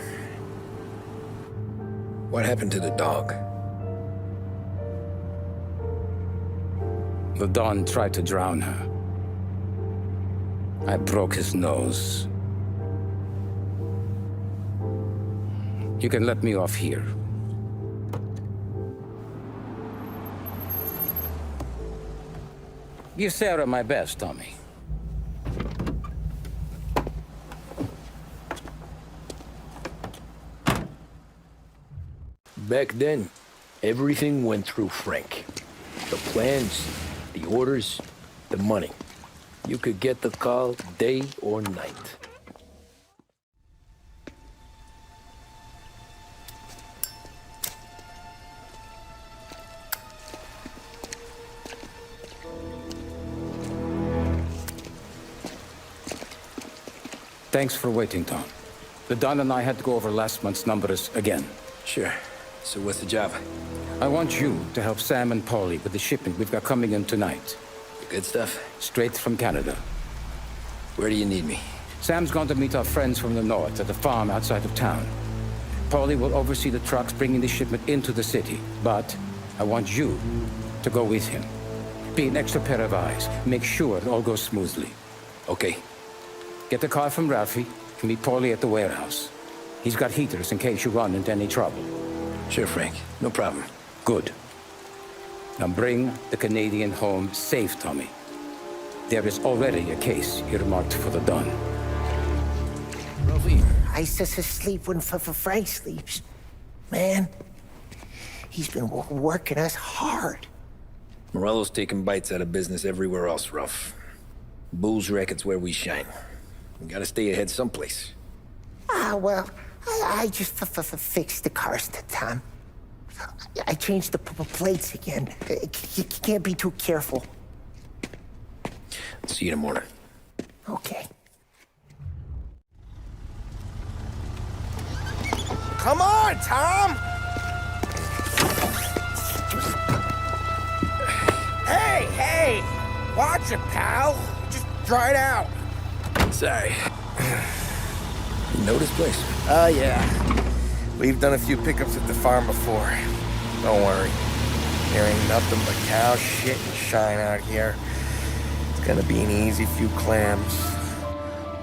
what happened to the dog? The Don tried to drown her. I broke his nose. You can let me off here. Give Sarah my best, Tommy. Back then, everything went through Frank. The plans, the orders, the money. You could get the call day or night. Thanks for waiting, Tom. The Don and I had to go over last month's numbers again. Sure. So what's the job? I want you to help Sam and Paulie with the shipment we've got coming in tonight. The good stuff? Straight from Canada. Where do you need me? Sam's gone to meet our friends from the north at the farm outside of town. Paulie will oversee the trucks bringing the shipment into the city. But I want you to go with him. Be an extra pair of eyes. Make sure it all goes smoothly. Okay. Get the car from Ralphie and meet Paulie at the warehouse. He's got heaters in case you run into any trouble. Sure, Frank. No problem. Good. Now bring the Canadian home safe, Tommy. There is already a case earmarked for the Don. Ralphie. I just sleep when Frank sleeps. Man, he's been working us hard. Morello's taking bites out of business everywhere else, Ralph. Bull's racket's where we shine. We gotta stay ahead someplace. Well, I just fixed the cars, Tom. I changed the plates again. You can't be too careful. See you in the morning. Okay. Come on, Tom! Hey! Watch it, pal. Just dried out. Sorry. You know this place? Oh, yeah. We've done a few pickups at the farm before. Don't worry. There ain't nothing but cow shit and shine out here. It's gonna be an easy few clams.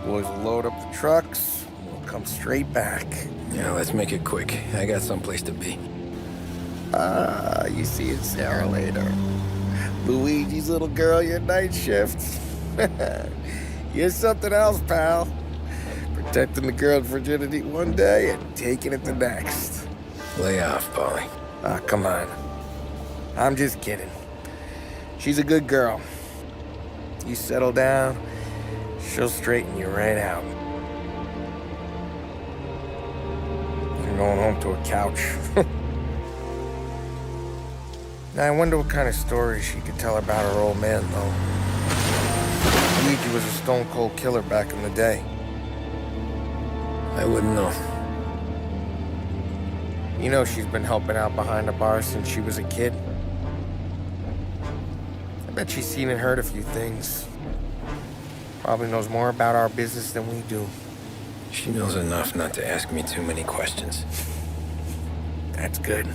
Boys will load up the trucks, and we'll come straight back. Yeah, let's make it quick. I got someplace to be. You see Sarah later. Luigi's little girl, your night shift. You're something else, pal. Protecting the girl's virginity one day and taking it the next. Lay off, Paulie. Come on. I'm just kidding. She's a good girl. You settle down, she'll straighten you right out. You're going home to a couch. Now, I wonder what kind of stories she could tell about her old man, though. Luigi was a stone-cold killer back in the day. I wouldn't know. You know she's been helping out behind the bar since she was a kid. I bet she's seen and heard a few things. Probably knows more about our business than we do. She knows enough not to ask me too many questions. That's good.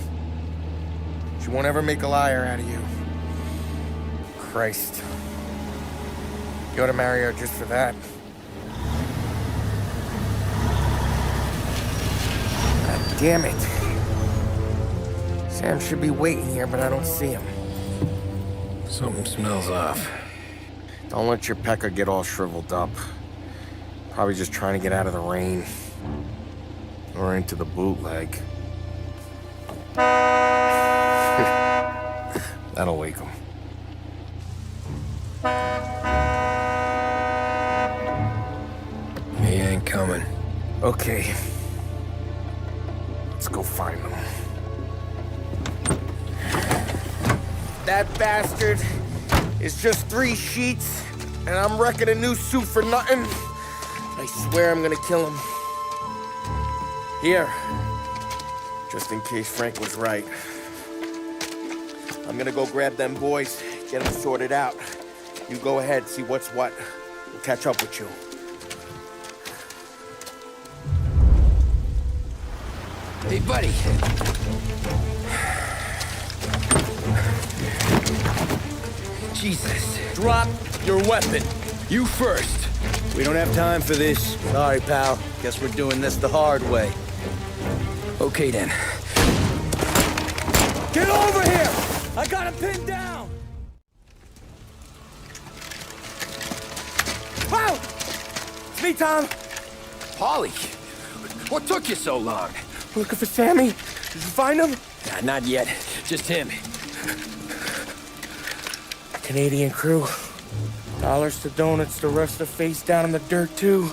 She won't ever make a liar out of you. Christ. You ought to marry her just for that. Damn it. Sam should be waiting here, but I don't see him. Something smells off. Don't let your pecker get all shriveled up. Probably just trying to get out of the rain. Or into the bootleg. That'll wake him. He ain't coming. Okay. Let's go find him. That bastard is just 3 sheets, and I'm wrecking a new suit for nothing. I swear I'm gonna kill him. Here. Just in case Frank was right. I'm gonna go grab them boys, get them sorted out. You go ahead, see what's what. We'll catch up with you. Hey, buddy. Jesus. Drop your weapon. You first. We don't have time for this. Sorry, pal. Guess we're doing this the hard way. Okay, then. Get over here! I got him pinned down! Wow! It's me, Tom. Polly, what took you so long? Looking for Sammy. Did you find him? Not yet. Just him. Canadian crew. Dollars to donuts, the rest are face down in the dirt, too.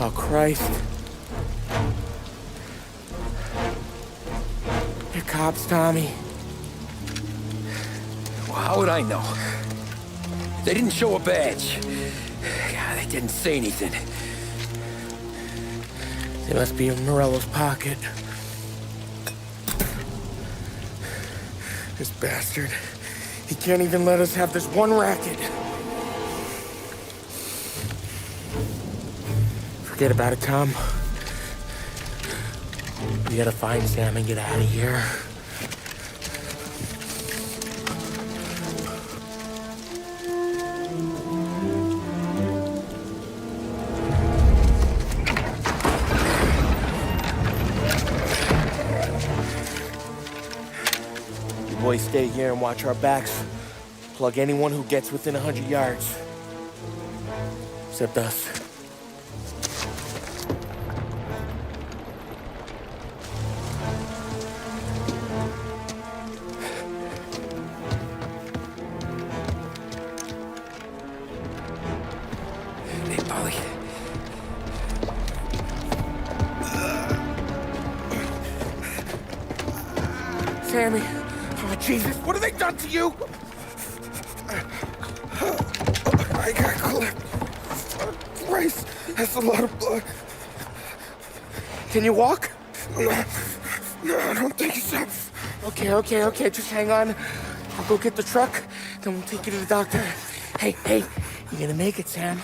Oh, Christ. They're cops, Tommy. Well, how would I know? They didn't show a badge. God, they didn't say anything. They must be in Morello's pocket. This bastard. He can't even let us have this one racket. Forget about it, Tom. We gotta find Sam and get out of here. You boys stay here and watch our backs. Plug anyone who gets within 100 yards. Except us. Hey, Polly. Sammy. Oh, Jesus, what have they done to you? I got clipped. Christ, that's a lot of blood. Can you walk? No, I don't think so. Okay, just hang on. I'll go get the truck, then we'll take you to the doctor. Hey, you're gonna make it, Sam.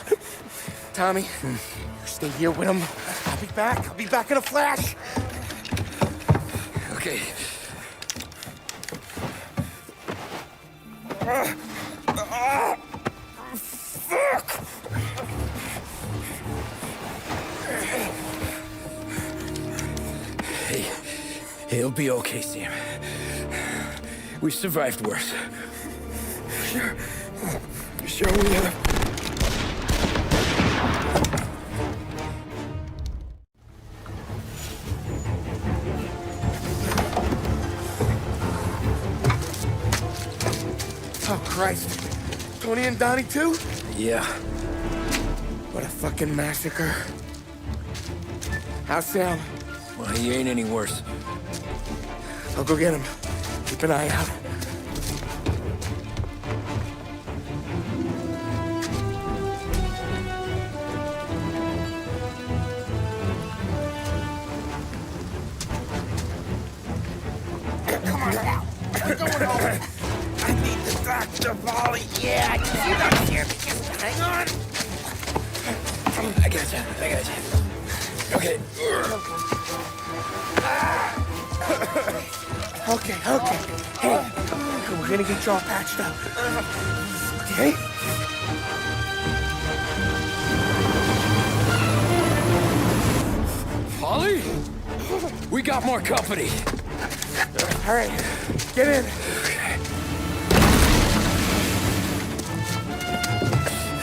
Tommy, you stay here with him. I'll be back in a flash. Okay. Fuck! Hey, he'll be okay, Sam. We've survived worse. Sure we have. Oh, Christ. Tony and Donnie, too? Yeah. What a fucking massacre. How's Sam? Well, he ain't any worse. I'll go get him. Keep an eye out. Come on now. We're going home. I need the doctor, Polly. Yeah, I can see that here. Just hang on. I got you. Okay. Okay. Hey, We're gonna get you all patched up. Okay? Polly? We got more company. All right, get in.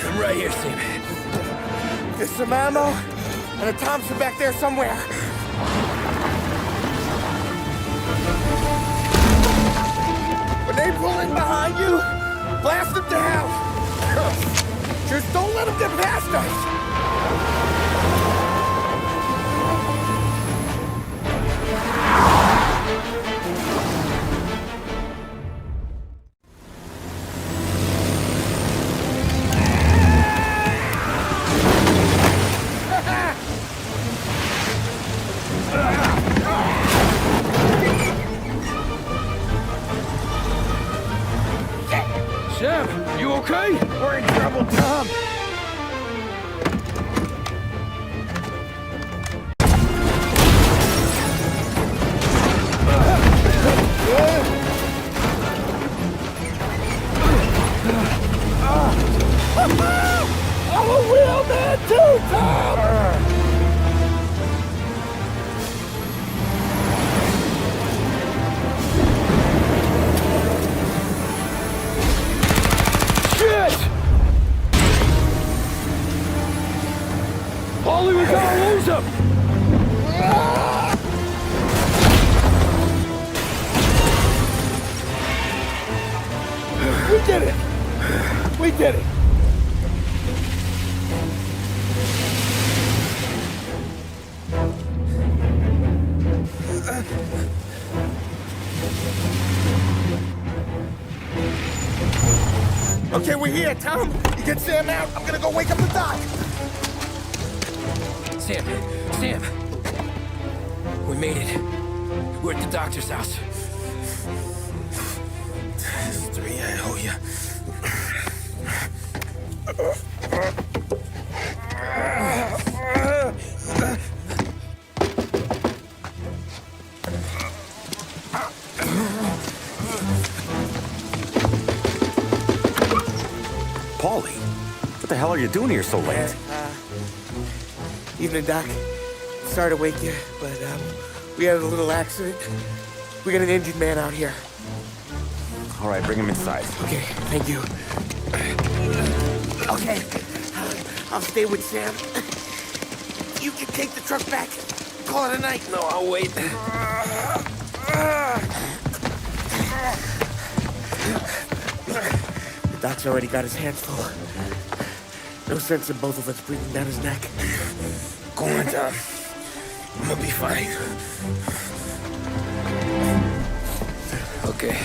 I'm right here, Sam. There's some ammo and a Thompson back there somewhere. When they pull in behind you, blast them to hell. Just don't let them get past us. Sam, you okay? We're in trouble, Tom. I'm a real man too, Tom! Shit! Polly, we gotta lose him! We did it! We did it! Okay, we're here, Tom. You get Sam out. I'm gonna go wake up the doc. Sam, we made it. We're at the doctor's house. This is 3, I owe you. Paulie, what the hell are you doing here so late? Evening, Doc. Sorry to wake you, but we had a little accident. We got an injured man out here. All right, bring him inside. Okay, thank you. Okay, I'll stay with Sam. You can take the truck back. Call it a night. No, I'll wait. The doc's already got his hands full. No sense in both of us breathing down his neck. Go on, Tom. I'm gonna be fine. Okay.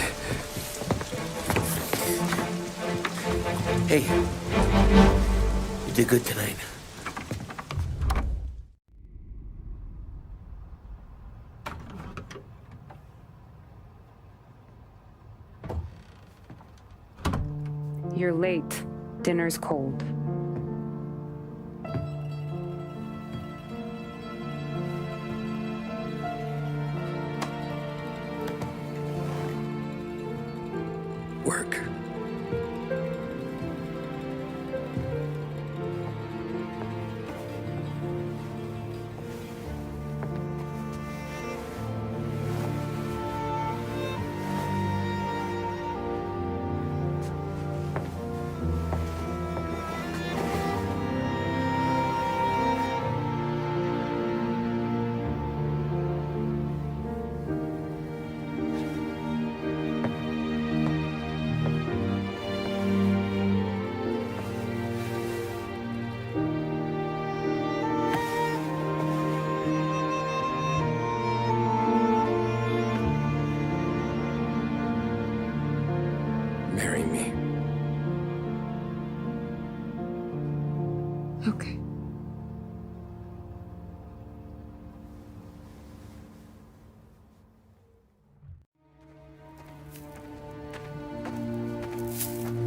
Hey, you did good tonight. You're late. Dinner's cold. Work. Marry me. Okay.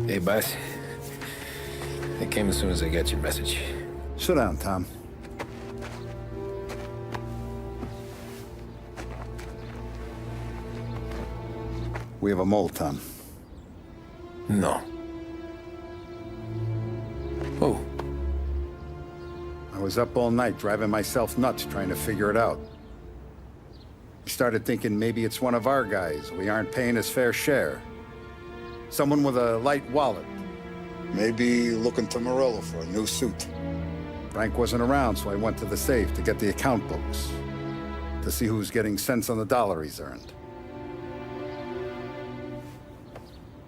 Hey, boss. I came as soon as I got your message. Sit down, Tom. We have a mole, Tom. No. Who? I was up all night driving myself nuts trying to figure it out. I started thinking maybe it's one of our guys. We aren't paying his fair share. Someone with a light wallet. Maybe looking to Morello for a new suit. Frank wasn't around, so I went to the safe to get the account books. To see who's getting cents on the dollar he's earned.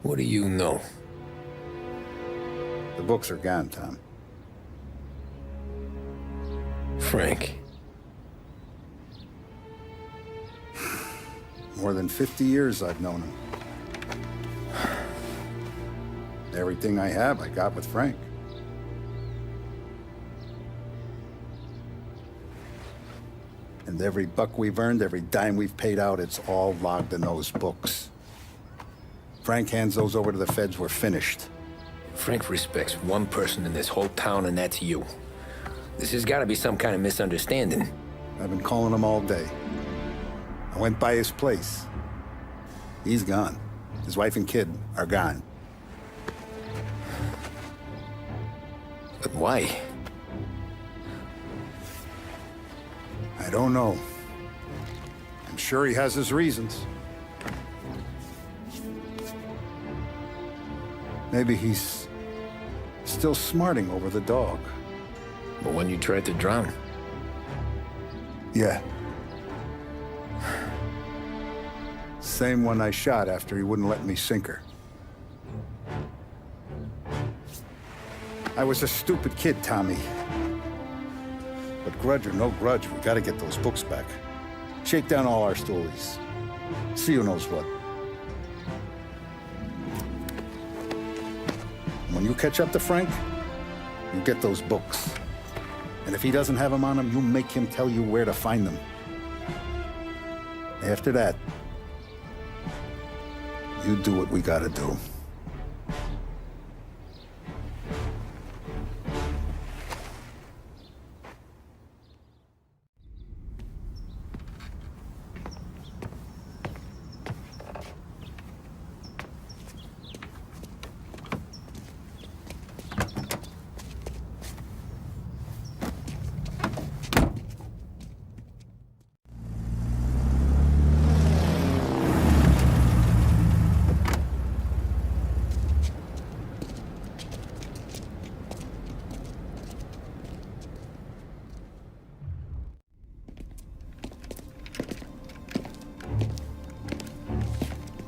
What do you know? The books are gone, Tom. Frank. More than 50 years I've known him. Everything I have, I got with Frank. And every buck we've earned, every dime we've paid out, it's all logged in those books. Frank hands those over to the feds, we're finished. Frank respects one person in this whole town, and that's you. This has got to be some kind of misunderstanding. I've been calling him all day. I went by his place. He's gone. His wife and kid are gone. But why? I don't know. I'm sure he has his reasons. Maybe he's still smarting over the dog. The one you tried to drown? Yeah. Same one I shot after he wouldn't let me sink her. I was a stupid kid, Tommy. But grudge or no grudge, we gotta get those books back. Shake down all our stories. See who knows what. When you catch up to Frank, you get those books. And if he doesn't have them on him, you make him tell you where to find them. After that, you do what we gotta do.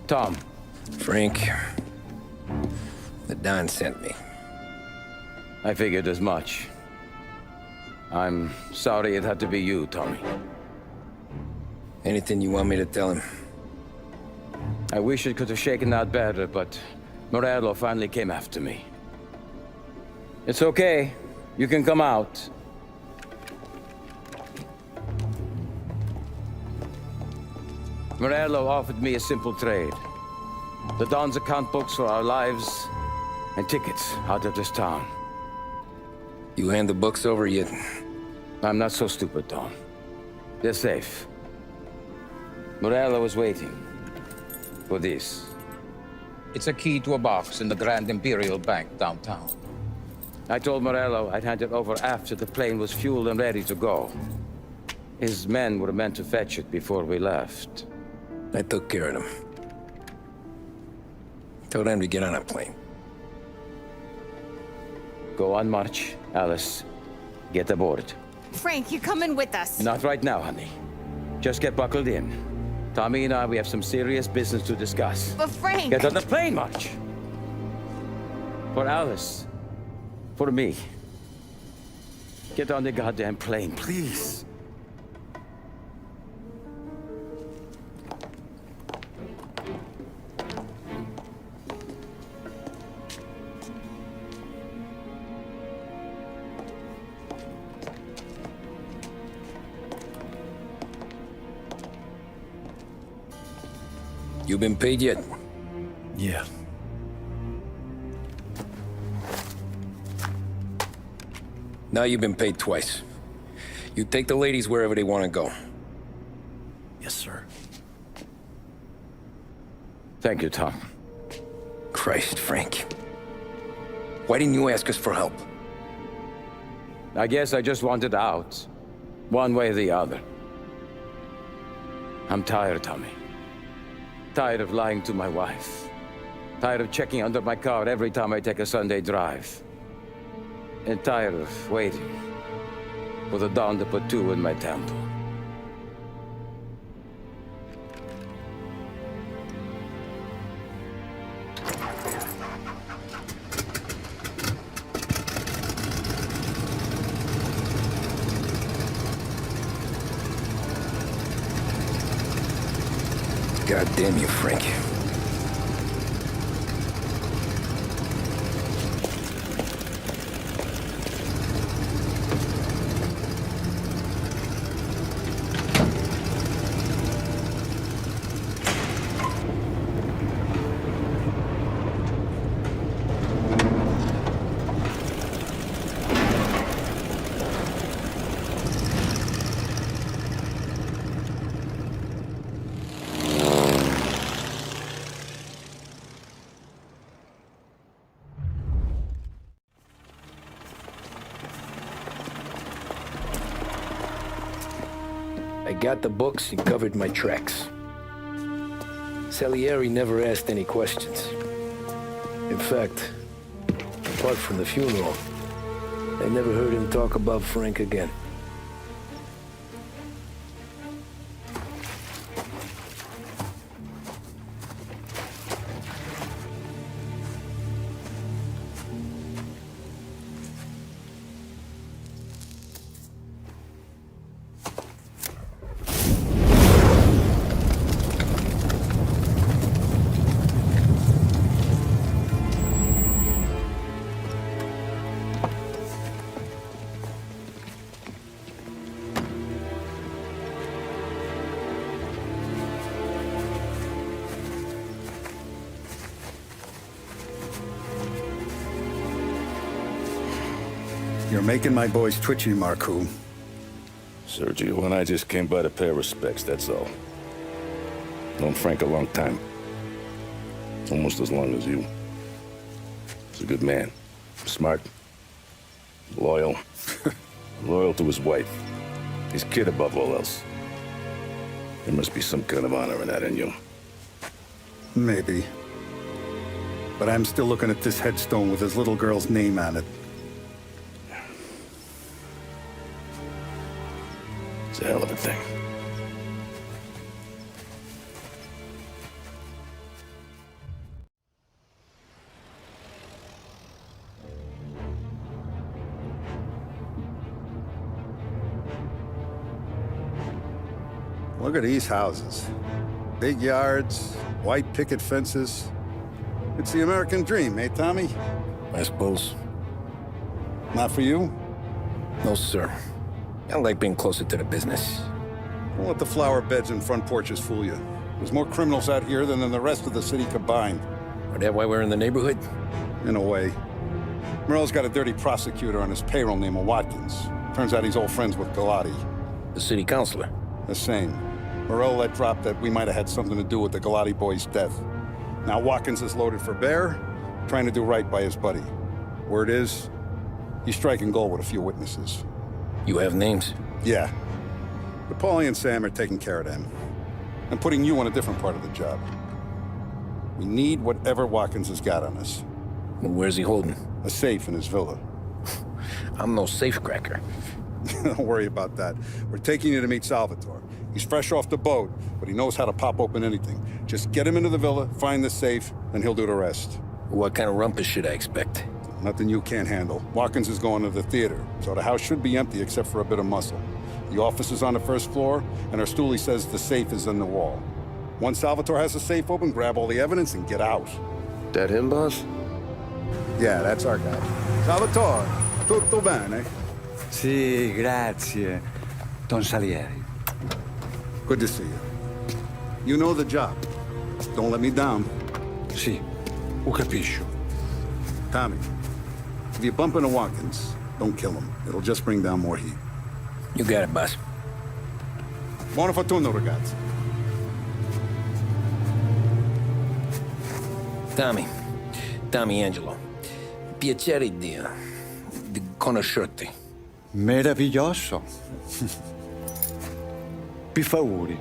Tom. Frank. The Don sent me. I figured as much. I'm sorry it had to be you, Tommy. Anything you want me to tell him? I wish it could have shaken out better, but Morello finally came after me. It's okay. You can come out. Morello offered me a simple trade. The Don's account books for our lives and tickets out of this town. You hand the books over yet? I'm not so stupid, Tom. They're safe. Morello was waiting for this. It's a key to a box in the Grand Imperial Bank downtown. I told Morello I'd hand it over after the plane was fueled and ready to go. His men were meant to fetch it before we left. I took care of them. Told them to get on a plane. Go on, March. Alice, get aboard. Frank, you're coming with us. Not right now, honey. Just get buckled in. Tommy and I, we have some serious business to discuss. But Frank... Get on the plane, March! For Alice. For me. Get on the goddamn plane, please. You been paid yet? Yeah. Now you've been paid twice. You take the ladies wherever they want to go. Yes, sir. Thank you, Tom. Christ, Frank. Why didn't you ask us for help? I guess I just wanted out. One way or the other. I'm tired, Tommy. Tired of lying to my wife. Tired of checking under my car every time I take a Sunday drive. And tired of waiting for the dawn to put two in my temple. God damn you, Frank. I got the books and covered my tracks. Salieri never asked any questions. In fact, apart from the funeral, I never heard him talk about Frank again. You're making my boys twitchy, Marcoux. Sergio and I just came by to pay respects, that's all. Known Frank a long time. Almost as long as you. He's a good man. Smart. Loyal. Loyal to his wife. His kid above all else. There must be some kind of honor in that in you. Maybe. But I'm still looking at this headstone with his little girl's name on it. It's a hell of a thing. Look at these houses. Big yards, white picket fences. It's the American dream, eh, Tommy? I suppose. Not for you? No, sir. I like being closer to the business. Don't let the flower beds and front porches fool you. There's more criminals out here than in the rest of the city combined. Is that why we're in the neighborhood? In a way. Morello's got a dirty prosecutor on his payroll named Watkins. Turns out he's old friends with Galati. The city councilor? The same. Morello let drop that we might have had something to do with the Galati boy's death. Now Watkins is loaded for bear, trying to do right by his buddy. Word is, he's striking gold with a few witnesses. You have names? Yeah. But Paulie and Sam are taking care of them. I'm putting you on a different part of the job. We need whatever Watkins has got on us. Well, where's he holding? A safe in his villa. I'm no safecracker. Don't worry about that. We're taking you to meet Salvatore. He's fresh off the boat, but he knows how to pop open anything. Just get him into the villa, find the safe, and he'll do the rest. What kind of rumpus should I expect? Nothing you can't handle. Watkins is going to the theater, so the house should be empty except for a bit of muscle. The office is on the first floor, and our stoolie says the safe is in the wall. Once Salvatore has the safe open, grab all the evidence and get out. That him, boss? Yeah, that's our guy. Salvatore, tutto bene? Sì, grazie, Don Salieri. Good to see you. You know the job. Don't let me down. Sì, ho capisco. Tommy, if you bump into Watkins, don't kill him. It'll just bring down more heat. You got it, boss. Buona fortuna, ragazzi. Tommy, Tommy Angelo. Piacere di conoscerti. Meraviglioso. Pifauri.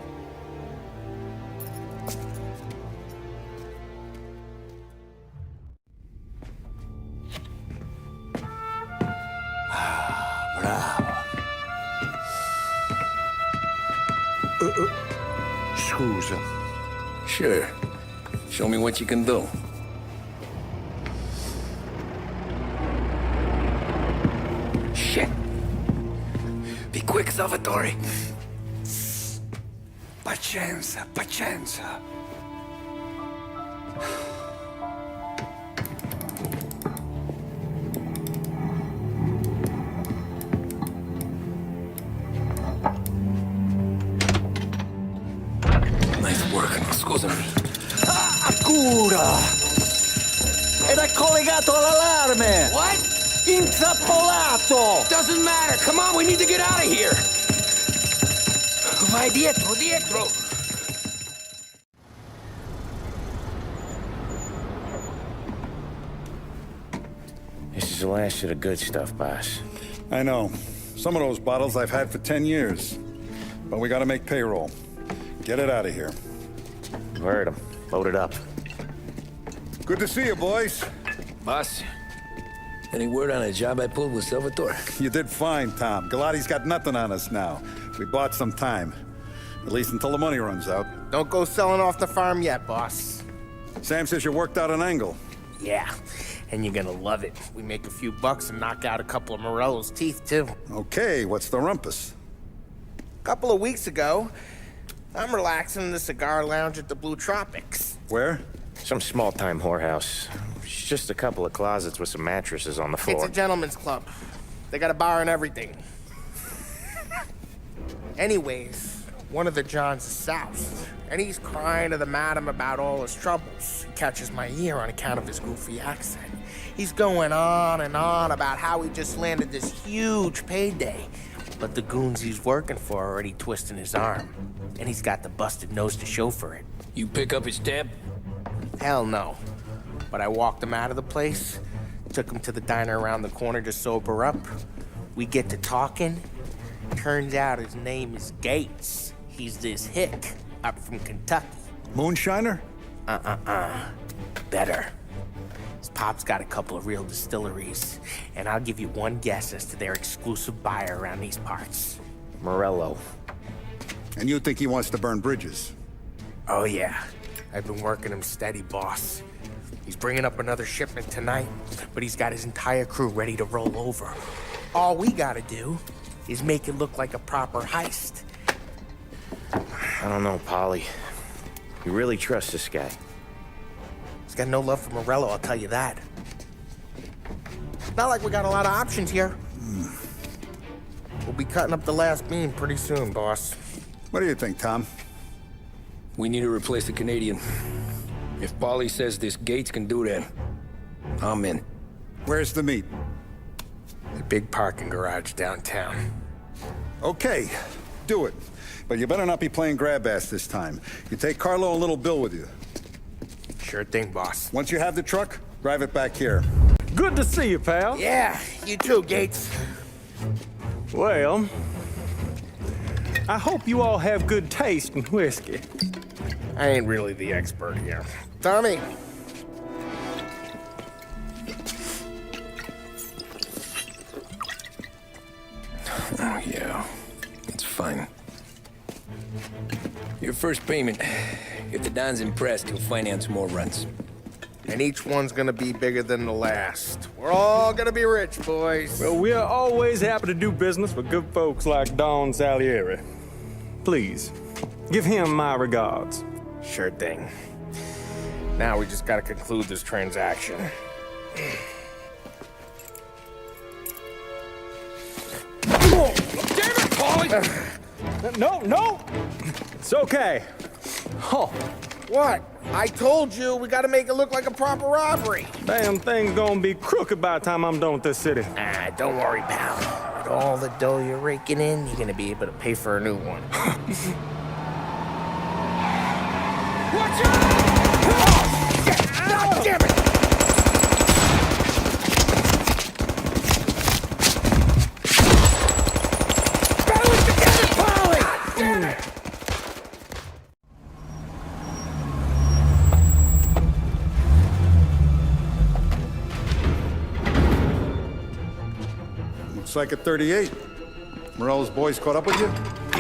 Bravo. Scusa. Sure. Show me what you can do. Shit. Be quick, Salvatore. Pazienza, pazienza. Nice work, scusami. Cura! Era collegato all'allarme! What? Intrappolato! Doesn't matter. Come on, we need to get out of here. Vai dietro, dietro. This is the last of the good stuff, boss. I know. Some of those bottles I've had for 10 years. But we gotta make payroll. Get it out of here. Heard him. Load it up. Good to see you, boys. Boss, any word on a job I pulled with Salvatore? You did fine, Tom. Galati's got nothing on us now. We bought some time. At least until the money runs out. Don't go selling off the farm yet, boss. Sam says you worked out an angle. Yeah, and you're gonna love it. We make a few bucks and knock out a couple of Morello's teeth, too. Okay, what's the rumpus? A couple of weeks ago, I'm relaxing in the cigar lounge at the Blue Tropics. Where? Some small-time whorehouse. It's just a couple of closets with some mattresses on the floor. It's a gentleman's club. They got a bar and everything. Anyways, one of the Johns is soused, and he's crying to the madam about all his troubles. He catches my ear on account of his goofy accent. He's going on and on about how he just landed this huge payday, but the goons he's working for are already twisting his arm, and he's got the busted nose to show for it. You pick up his tab? Hell no. But I walked him out of the place, took him to the diner around the corner to sober up. We get to talking. Turns out his name is Gates. He's this hick up from Kentucky. Moonshiner? Better. His pop's got a couple of real distilleries, and I'll give you one guess as to their exclusive buyer around these parts. Morello. And you think he wants to burn bridges? Oh yeah. I've been working him steady, boss. He's bringing up another shipment tonight, but he's got his entire crew ready to roll over. All we gotta do is make it look like a proper heist. I don't know, Polly. You really trust this guy? He's got no love for Morello, I'll tell you that. Not like we got a lot of options here. We'll be cutting up the last beam pretty soon, boss. What do you think, Tom? We need to replace the Canadian. If Paulie says this Gates can do that, I'm in. Where's the meet? A big parking garage downtown. Okay, do it. But you better not be playing grab ass this time. You take Carlo and Little Bill with you. Sure thing, boss. Once you have the truck, drive it back here. Good to see you, pal. Yeah, you too, Gates. Well, I hope you all have good taste in whiskey. I ain't really the expert here. Tommy. Oh, yeah. It's fine. Your first payment. If the Don's impressed, he'll finance more runs. And each one's gonna be bigger than the last. We're all gonna be rich, boys. Well, we're always happy to do business with good folks like Don Salieri. Please, give him my regards. Sure thing. Now we just gotta conclude this transaction. Damn it, Paulie! No! It's okay. Oh. What? I told you, we gotta make it look like a proper robbery. Damn thing's gonna be crooked by the time I'm done with this city. Ah, don't worry, pal. With all the dough you're raking in, you're gonna be able to pay for a new one. Watch out! God damn it! Looks like a 38. Morello's boys caught up with you?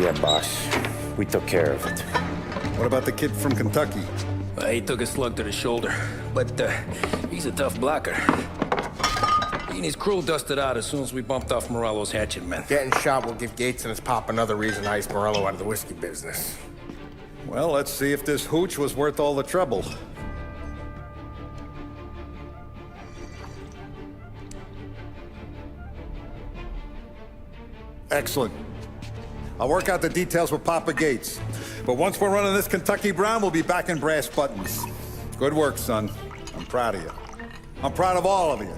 Yeah, boss. We took care of it. What about the kid from Kentucky? He took a slug to the shoulder, but he's a tough blocker. He and his crew dusted out as soon as we bumped off Morello's hatchet men. Getting shot will give Gates and his pop another reason to ice Morello out of the whiskey business. Well, let's see if this hooch was worth all the trouble. Excellent. I'll work out the details with Papa Gates. But once we're running this Kentucky Brown, we'll be back in brass buttons. Good work, son. I'm proud of you. I'm proud of all of you.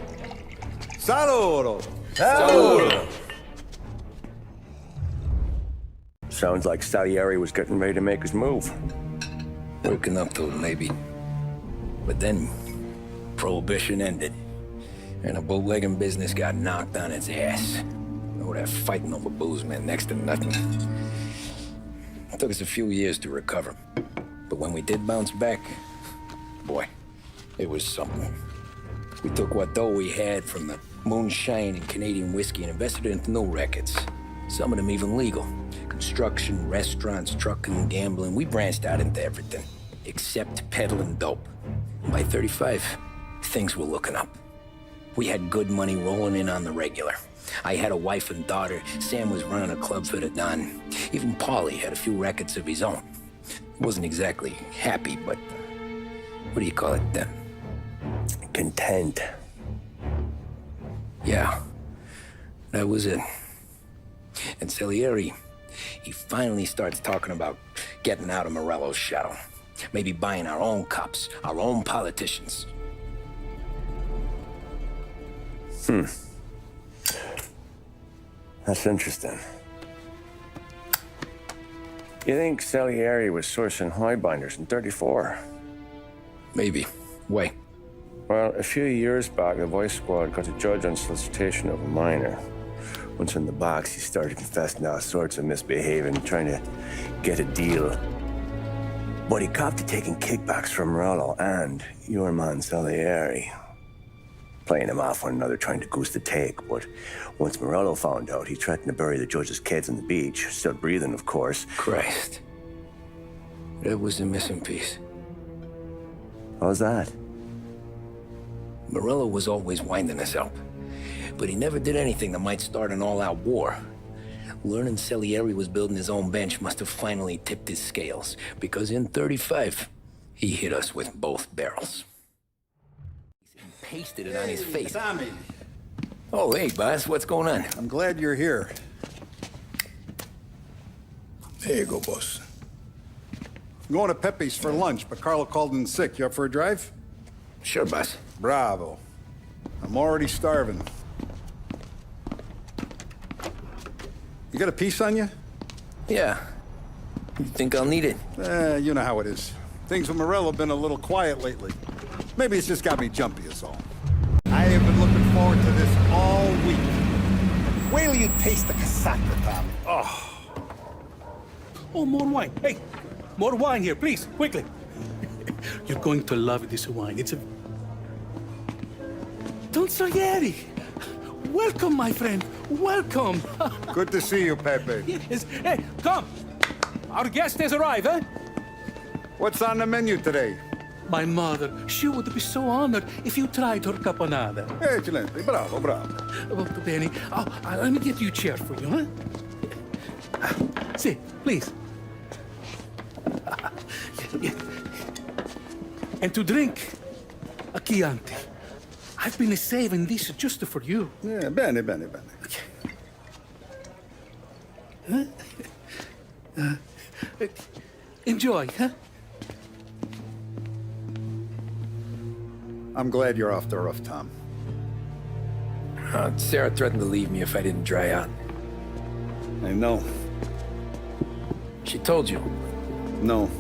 Saludo! Saludo! Sounds like Salieri was getting ready to make his move. Working up to it, maybe. But then, Prohibition ended. And the bootlegging business got knocked on its ass. Oh, that fighting over booze meant next to nothing. It took us a few years to recover. But when we did bounce back, boy, it was something. We took what dough we had from the moonshine and Canadian whiskey and invested it into new rackets. Some of them even legal. Construction, restaurants, trucking, gambling. We branched out into everything, except peddling dope. And by 35, things were looking up. We had good money rolling in on the regular. I had a wife and daughter. Sam was running a club for the Don. Even Paulie had a few rackets of his own. He wasn't exactly happy, but what do you call it then? Content. Yeah, that was it. And Salieri, he finally starts talking about getting out of Morello's shadow. Maybe buying our own cops, our own politicians. That's interesting. You think Salieri was sourcing highbinders in 34? Maybe. Why? Well, a few years back, the Vice Squad got a judge on solicitation of a minor. Once in the box, he started confessing all sorts of misbehaving, trying to get a deal. But he copped to taking kickbacks from Morello and your man Salieri. Playing them off one another, trying to goose the take. But once Morello found out, he threatened to bury the judge's kids on the beach. Still breathing, of course. Christ. That was the missing piece. How's that? Morello was always winding us up. But he never did anything that might start an all-out war. Learning Salieri was building his own bench must have finally tipped his scales. Because in 35, he hit us with both barrels. Pasted it on his face. Tommy. Oh, hey, boss, what's going on? I'm glad you're here. There you go, boss. I'm going to Pepe's for lunch, but Carlo called in sick. You up for a drive? Sure, boss. Bravo. I'm already starving. You got a piece on you? Yeah. You think I'll need it? You know how it is. Things with Morello have been a little quiet lately. Maybe it's just got me jumpy, is all. I have been looking forward to this all week. Wait till you taste the casaca, Tommy. Oh, more wine. Hey, more wine here, please, quickly. You're going to love this wine. It's a... Don Salieri. Welcome, my friend. Welcome. Good to see you, Pepe. Yes. Hey, come. Our guest has arrived, eh? What's on the menu today? My mother, she would be so honored if you tried her caponata. Excelente, bravo, bravo. Molto bene. Oh, let me get you a chair for you, huh? See, please. And to drink, a Chianti. I've been saving this just for you. Yeah, bene, bene, bene. Enjoy, huh? I'm glad you're off the roof, Tom. Sarah threatened to leave me if I didn't dry out. I know. She told you? No.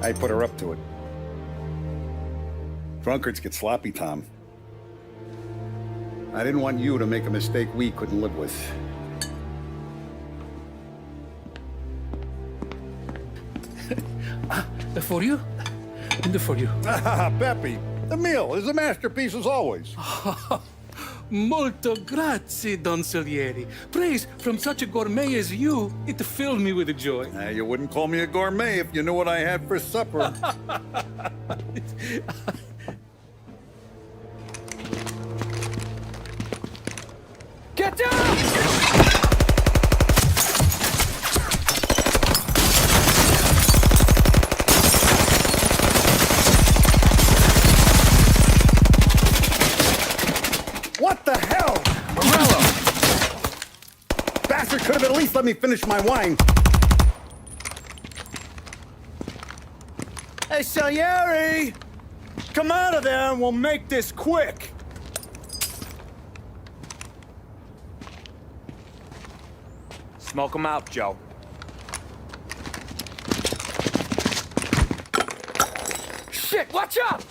I put her up to it. Drunkards get sloppy, Tom. I didn't want you to make a mistake we couldn't live with. For you? And for you. Pepe, the meal is a masterpiece as always. Molto grazie, Don Salieri. Praise from such a gourmet as you, it filled me with joy. You wouldn't call me a gourmet if you knew what I had for supper. Get down! What the hell? Morello! Bastard could have at least let me finish my wine. Hey, Salieri! Come out of there and we'll make this quick. Smoke him out, Joe. Shit, watch out!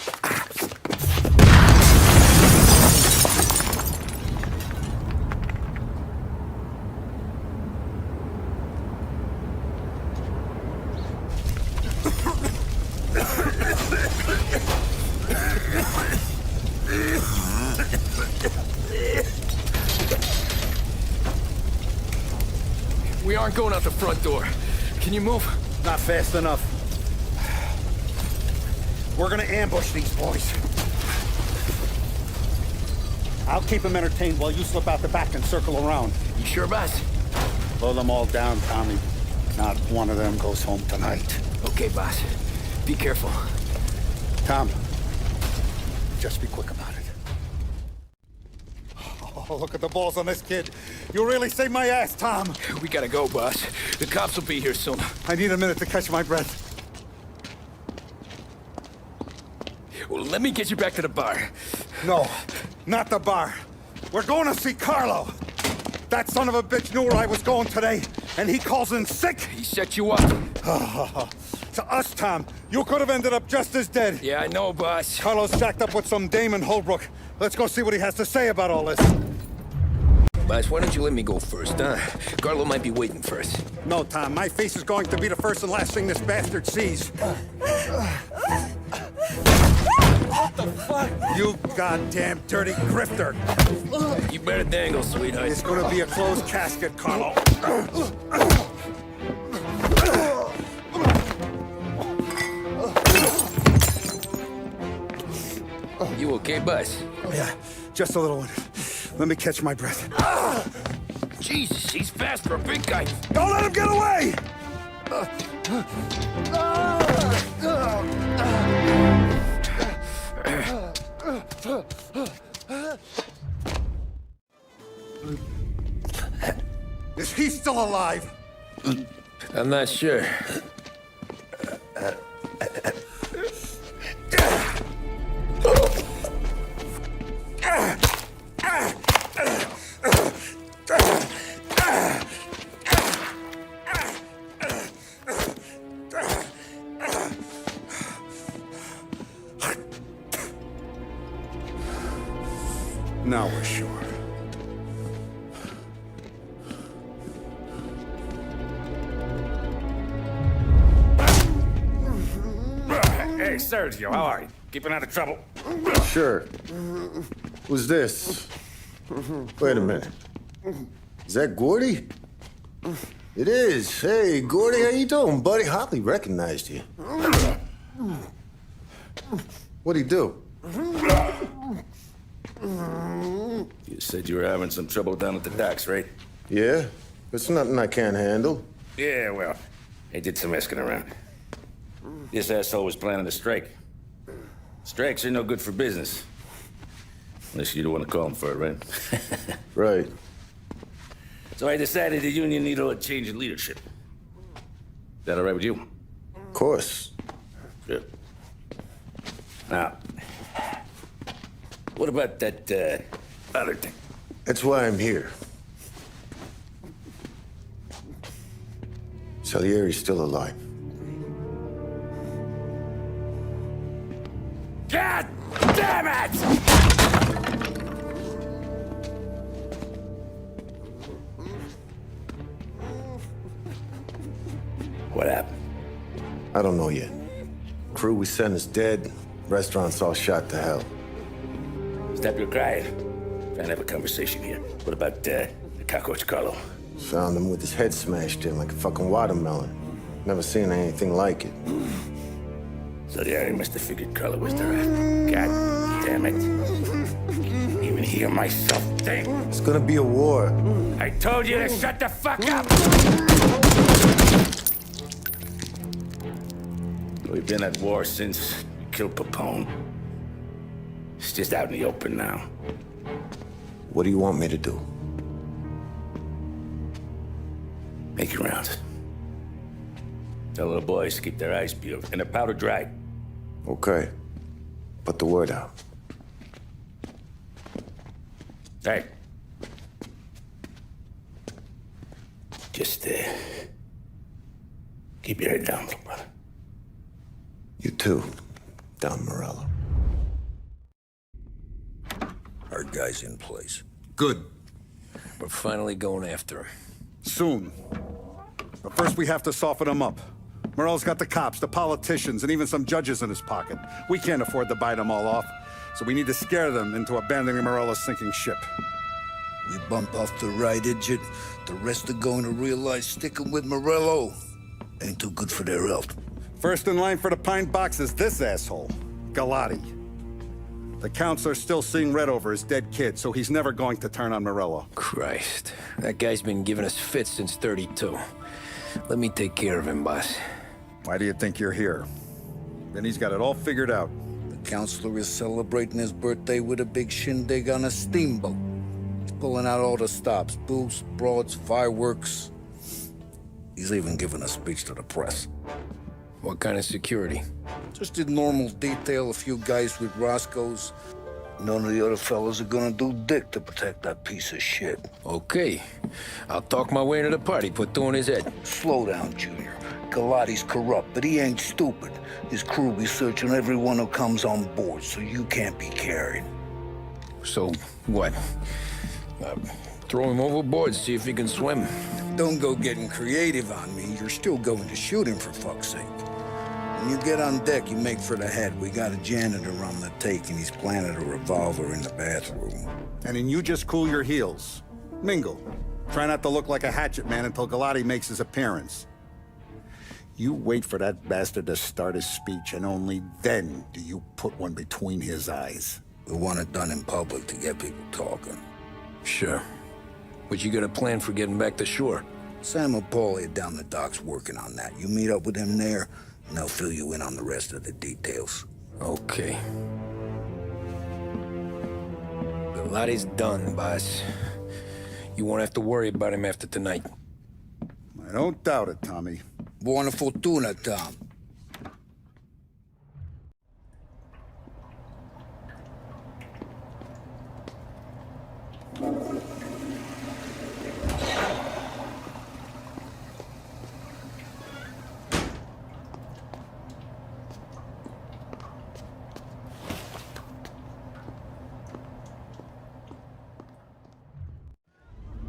We aren't going out the front door. Can you move? Not fast enough. We're gonna ambush these boys. I'll keep them entertained while you slip out the back and circle around. You sure, boss? Blow them all down, Tommy. Not one of them goes home tonight. Okay, boss. Be careful. Tom, just be quick about it. Oh, look at the balls on this kid. You really saved my ass, Tom. We gotta go, boss. The cops will be here soon. I need a minute to catch my breath. Well, let me get you back to the bar. No, not the bar. We're going to see Carlo. That son of a bitch knew where I was going today, and he calls in sick. He set you up. To us, Tom, you could have ended up just as dead. Yeah, I know, boss. Carlo's jacked up with some dame in Holbrook. Let's go see what he has to say about all this. Boss, why don't you let me go first, huh? Carlo might be waiting for us. No, Tom, my face is going to be the first and last thing this bastard sees. What the fuck? You goddamn dirty grifter. You better dangle, sweetheart. It's gonna be a closed casket, Carlo. You okay, boss? Yeah, just a little one. Let me catch my breath. Jesus, he's fast for a big guy. Don't let him get away! Is he still alive? I'm not sure. Now we're sure. Hey, Sergio, how are you? Keeping out of trouble? Sure. Who's this? Wait a minute. Is that Gordy? It is. Hey, Gordy, how you doing, buddy? Hardly recognized you. What'd he do? You said you were having some trouble down at the docks, right? Yeah? It's nothing I can't handle. Yeah, well, I did some asking around. This asshole was planning a strike. Strikes are no good for business. Unless you don't want to call him for it, right? Right. So I decided the union needed a change in leadership. Is that all right with you? Of course. Good. Now, what about that, other thing? That's why I'm here. Salieri's still alive. God damn it! What happened? I don't know yet. Crew we sent is dead. Restaurant's all shot to hell. Stop your crying. Trying to have a conversation here. What about the cockroach Carlo? Found him with his head smashed in like a fucking watermelon. Never seen anything like it. So the Ari must have figured Carlo was the rat. God damn it. Even hear myself think. It's gonna be a war. I told you to shut the fuck up! We've been at war since we killed Papone. It's just out in the open now. What do you want me to do? Make your rounds. Tell little boys to keep their eyes peeled and their powder dry. Okay. Put the word out. Hey. Just, keep your head down, little brother. You too, Don Morello. Our guy's in place. Good. We're finally going after him. Soon. But first we have to soften him up. Morello's got the cops, the politicians, and even some judges in his pocket. We can't afford to bite them all off, so we need to scare them into abandoning Morello's sinking ship. We bump off the right idiot, the rest are going to realize sticking with Morello ain't too good for their health. First in line for the pine box is this asshole, Galati. The counselor's still seeing red over his dead kid, so he's never going to turn on Morello. Christ, that guy's been giving us fits since 32. Let me take care of him, boss. Why do you think you're here? Then he's got it all figured out. The counselor is celebrating his birthday with a big shindig on a steamboat. He's pulling out all the stops, booze, broads, fireworks. He's even giving a speech to the press. What kind of security? Just a normal detail, a few guys with Roscoe's. None of the other fellas are gonna do dick to protect that piece of shit. Okay. I'll talk my way into the party, put two in his head. Slow down, Junior. Galati's corrupt, but he ain't stupid. His crew be searching everyone who comes on board, so you can't be carried. So, what? Throw him overboard, see if he can swim. Don't go getting creative on me. You're still going to shoot him, for fuck's sake. When you get on deck, you make for the head. We got a janitor on the take, and he's planted a revolver in the bathroom. And then you just cool your heels. Mingle. Try not to look like a hatchet man until Galati makes his appearance. You wait for that bastard to start his speech, and only then do you put one between his eyes. We want it done in public to get people talking. Sure. But you got a plan for getting back to shore? Sam and Paulie are down the docks working on that. You meet up with them there, and they'll fill you in on the rest of the details. Okay. Galati's done, boss. You won't have to worry about him after tonight. I don't doubt it, Tommy. Buona fortuna, Tom.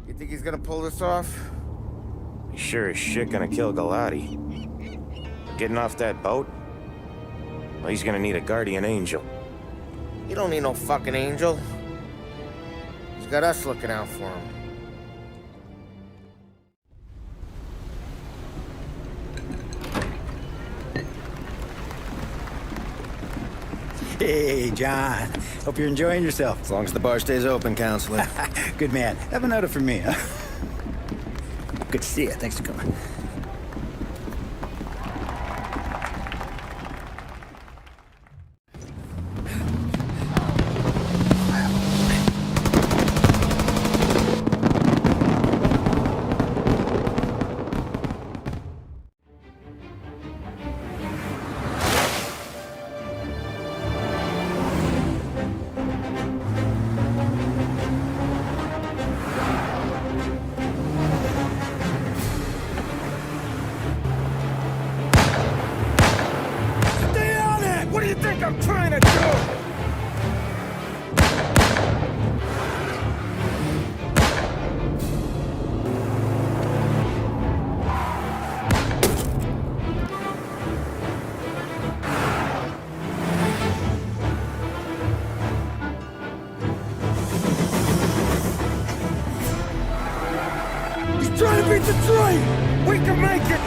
You think he's gonna pull this off? He's sure as shit gonna kill Galati. Getting off that boat? Well, he's gonna need a guardian angel. You don't need no fucking angel. He's got us looking out for him. Hey, John. Hope you're enjoying yourself. As long as the bar stays open, counselor. Good man. Have another for me, huh? Good to see you. Thanks for coming. Beat the train! We can make it!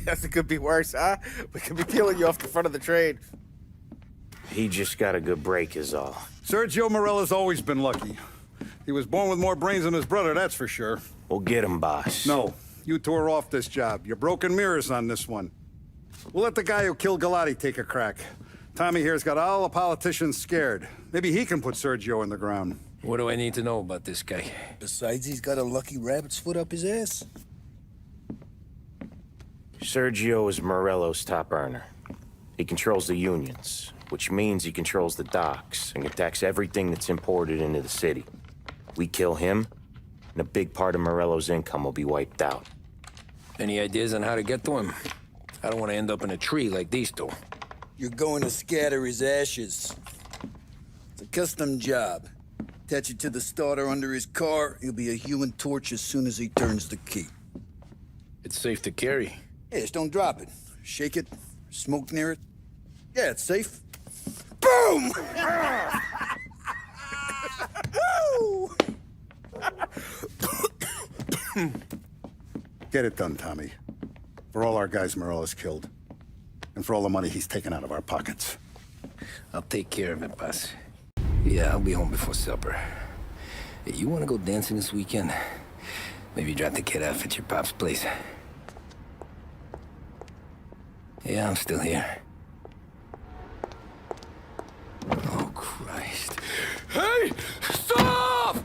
Guess it could be worse, huh? We could be peeling you off the front of the train. He just got a good break is all. Sergio Morella's always been lucky. He was born with more brains than his brother, that's for sure. We'll get him, boss. No, you two are off this job. You're broken mirrors on this one. We'll let the guy who killed Galati take a crack. Tommy here's got all the politicians scared. Maybe he can put Sergio in the ground. What do I need to know about this guy? Besides, he's got a lucky rabbit's foot up his ass. Sergio is Morello's top earner. He controls the unions, which means he controls the docks and attacks everything that's imported into the city. We kill him, and a big part of Morello's income will be wiped out. Any ideas on how to get to him? I don't want to end up in a tree like these two. You're going to scatter his ashes. It's a custom job. Attach it to the starter under his car. He'll be a human torch as soon as he turns the key. It's safe to carry. Yeah, just don't drop it. Shake it, smoke near it. Yeah, it's safe. Boom! Get it done, Tommy. For all our guys Morella's killed. And for all the money he's taken out of our pockets. I'll take care of it, boss. Yeah, I'll be home before supper. Hey, you want to go dancing this weekend? Maybe drop the kid off at your pop's place. Yeah, I'm still here. Oh, Christ. Hey! Stop!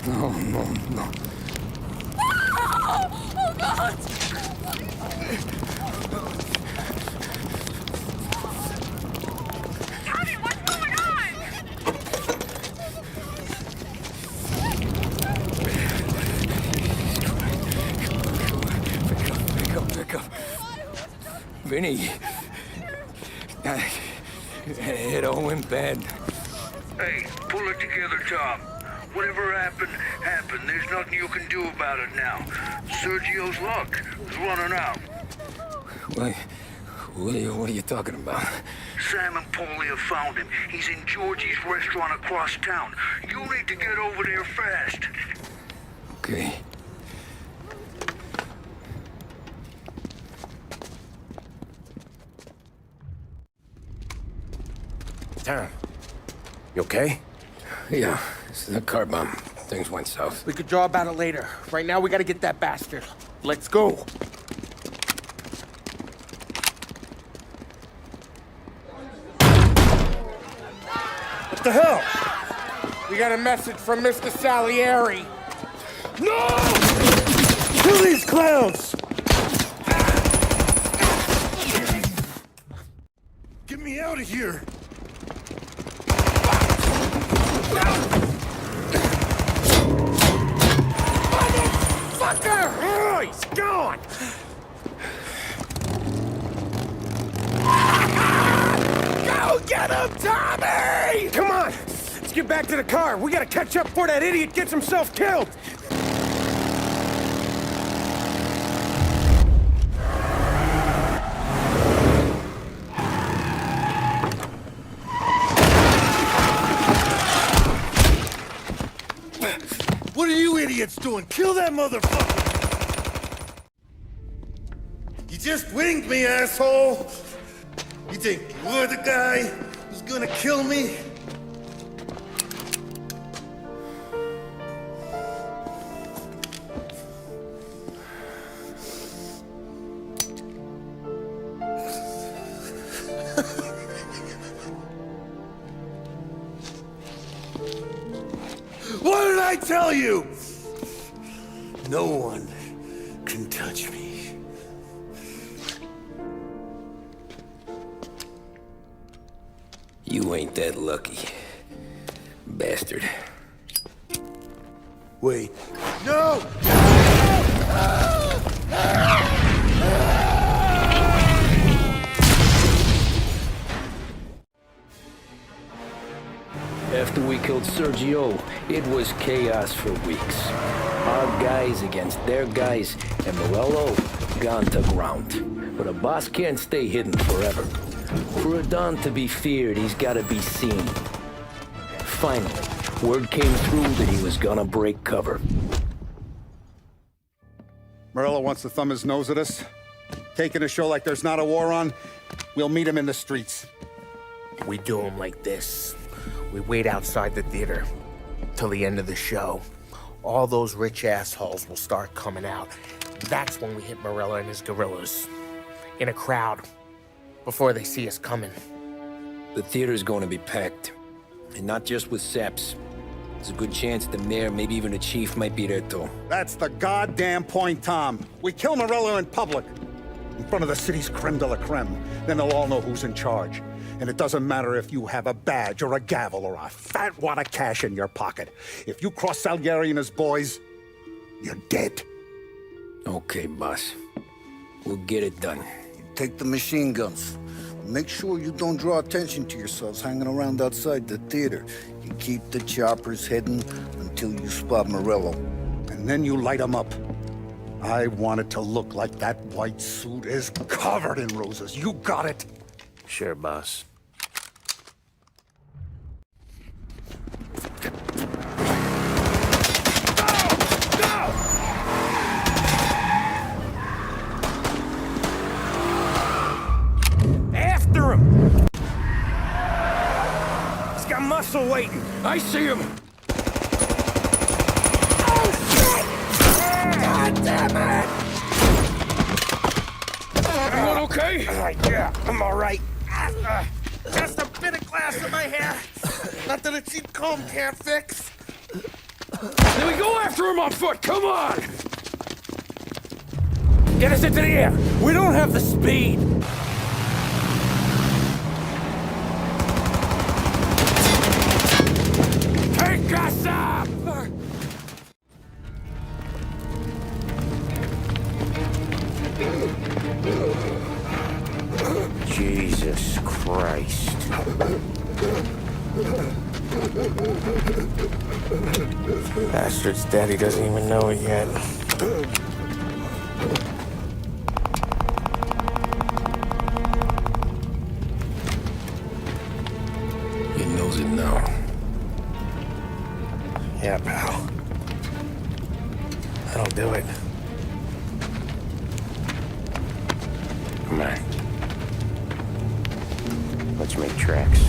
No, no, no. Oh, God! Tommy, what's going on? Pick up. Vinny. It all went bad. Hey, pull it together, Tom. Whatever happened, happened. There's nothing you can do about it now. Sergio's luck is running out. What are you talking about? Sam and Paulie have found him. He's in Georgie's restaurant across town. You need to get over there fast. Okay. Tom, you okay? Yeah, it's the car bomb. Things went south. We could draw about it later. Right now, we gotta get that bastard. Let's go. What the hell? We got a message from Mr. Salieri. No! Kill these clowns! Get me out of here! Motherfucker! Oh, he's gone! Go get him, Tommy! Come on! Let's get back to the car. We gotta catch up before that idiot gets himself killed! What are you idiots doing? Kill that motherfucker! You just winged me, asshole! You think you're the guy who's gonna kill me? Why I tell you? No one can touch me. You ain't that lucky, bastard. Wait. No! After we killed Sergio, it was chaos for weeks. Our guys against their guys, and Morello gone to ground. But a boss can't stay hidden forever. For a Don to be feared, he's gotta be seen. Finally, word came through that he was gonna break cover. Morello wants to thumb his nose at us. Taking a show like there's not a war on, we'll meet him in the streets. We do him like this. We wait outside the theater till the end of the show. All those rich assholes will start coming out. That's when we hit Morello and his guerrillas. In a crowd. Before they see us coming. The theater's going to be packed. And not just with saps. There's a good chance the mayor, maybe even the chief, might be there too. That's the goddamn point, Tom. We kill Morello in public. In front of the city's creme de la creme. Then they'll all know who's in charge. And it doesn't matter if you have a badge or a gavel or a fat wad of cash in your pocket. If you cross Salieri and his boys, you're dead. Okay, boss. We'll get it done. Take the machine guns. Make sure you don't draw attention to yourselves hanging around outside the theater. You keep the choppers hidden until you spot Morello. And then you light them up. I want it to look like that white suit is covered in roses. You got it? Sure, boss. After him! He's got muscle waiting. I see him. Oh, shit! God damn it! Everyone okay? Yeah, I'm all right. Just a bit of glass in my hair. Nothing a cheap comb can't fix. Then we go after him on foot. Come on! Get us into the air. We don't have the speed. Take us up! Jesus Christ. Bastard's daddy doesn't even know it yet. He knows it now. Yeah, pal. That'll do it. Come on. Let's make tracks.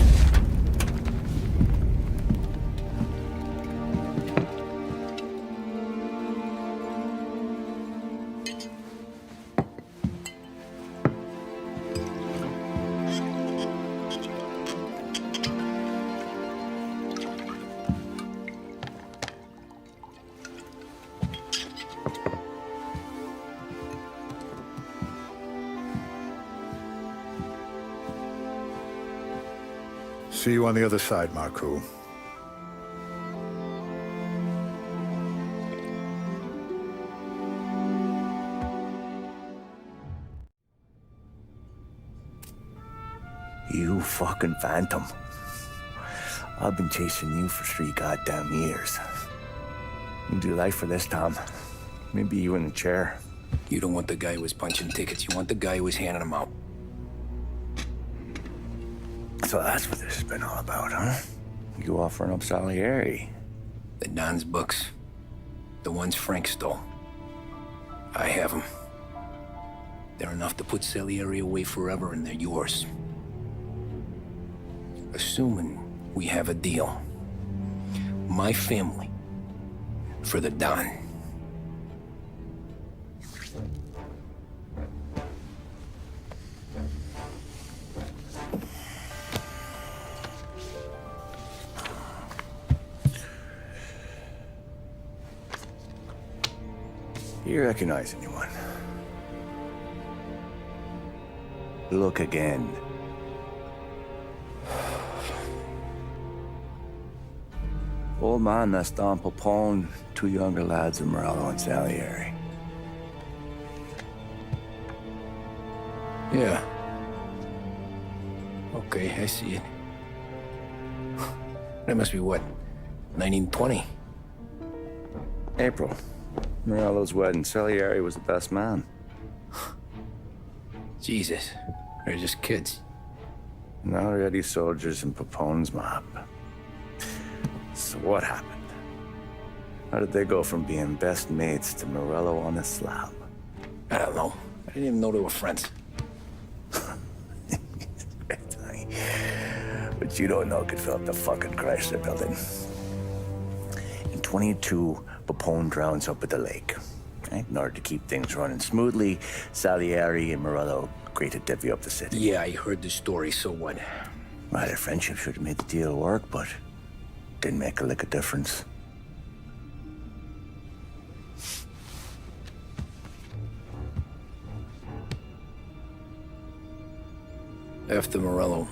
See you on the other side, Marku. You fucking phantom. I've been chasing you for 3 goddamn years. You do life for this, Tom. Maybe you in a chair. You don't want the guy who was punching tickets. You want the guy who was handing them out. So that's what this has been all about, huh? You offering up Salieri. The Don's books. The ones Frank stole. I have them. They're enough to put Salieri away forever, and they're yours. Assuming we have a deal. My family. For the Don. You recognize anyone? Look again. Old man, that's Don Popone, two younger lads of Morello and Salieri. Yeah. Okay, I see it. That must be what, 1920? April. Morello's wedding. Salieri was the best man. Jesus, they're just kids. Now already soldiers in Papone's mob. So what happened? How did they go from being best mates to Morello on a slab? I don't know. I didn't even know they were friends. But you don't know could fill up the fucking Chrysler building. In 22, Papone drowns up at the lake. Right? In order to keep things running smoothly, Salieri and Morello agreed to divvy up the city. Yeah, I heard the story, so what? Well, their friendship should have made the deal work, but didn't make a lick of difference. After Morello,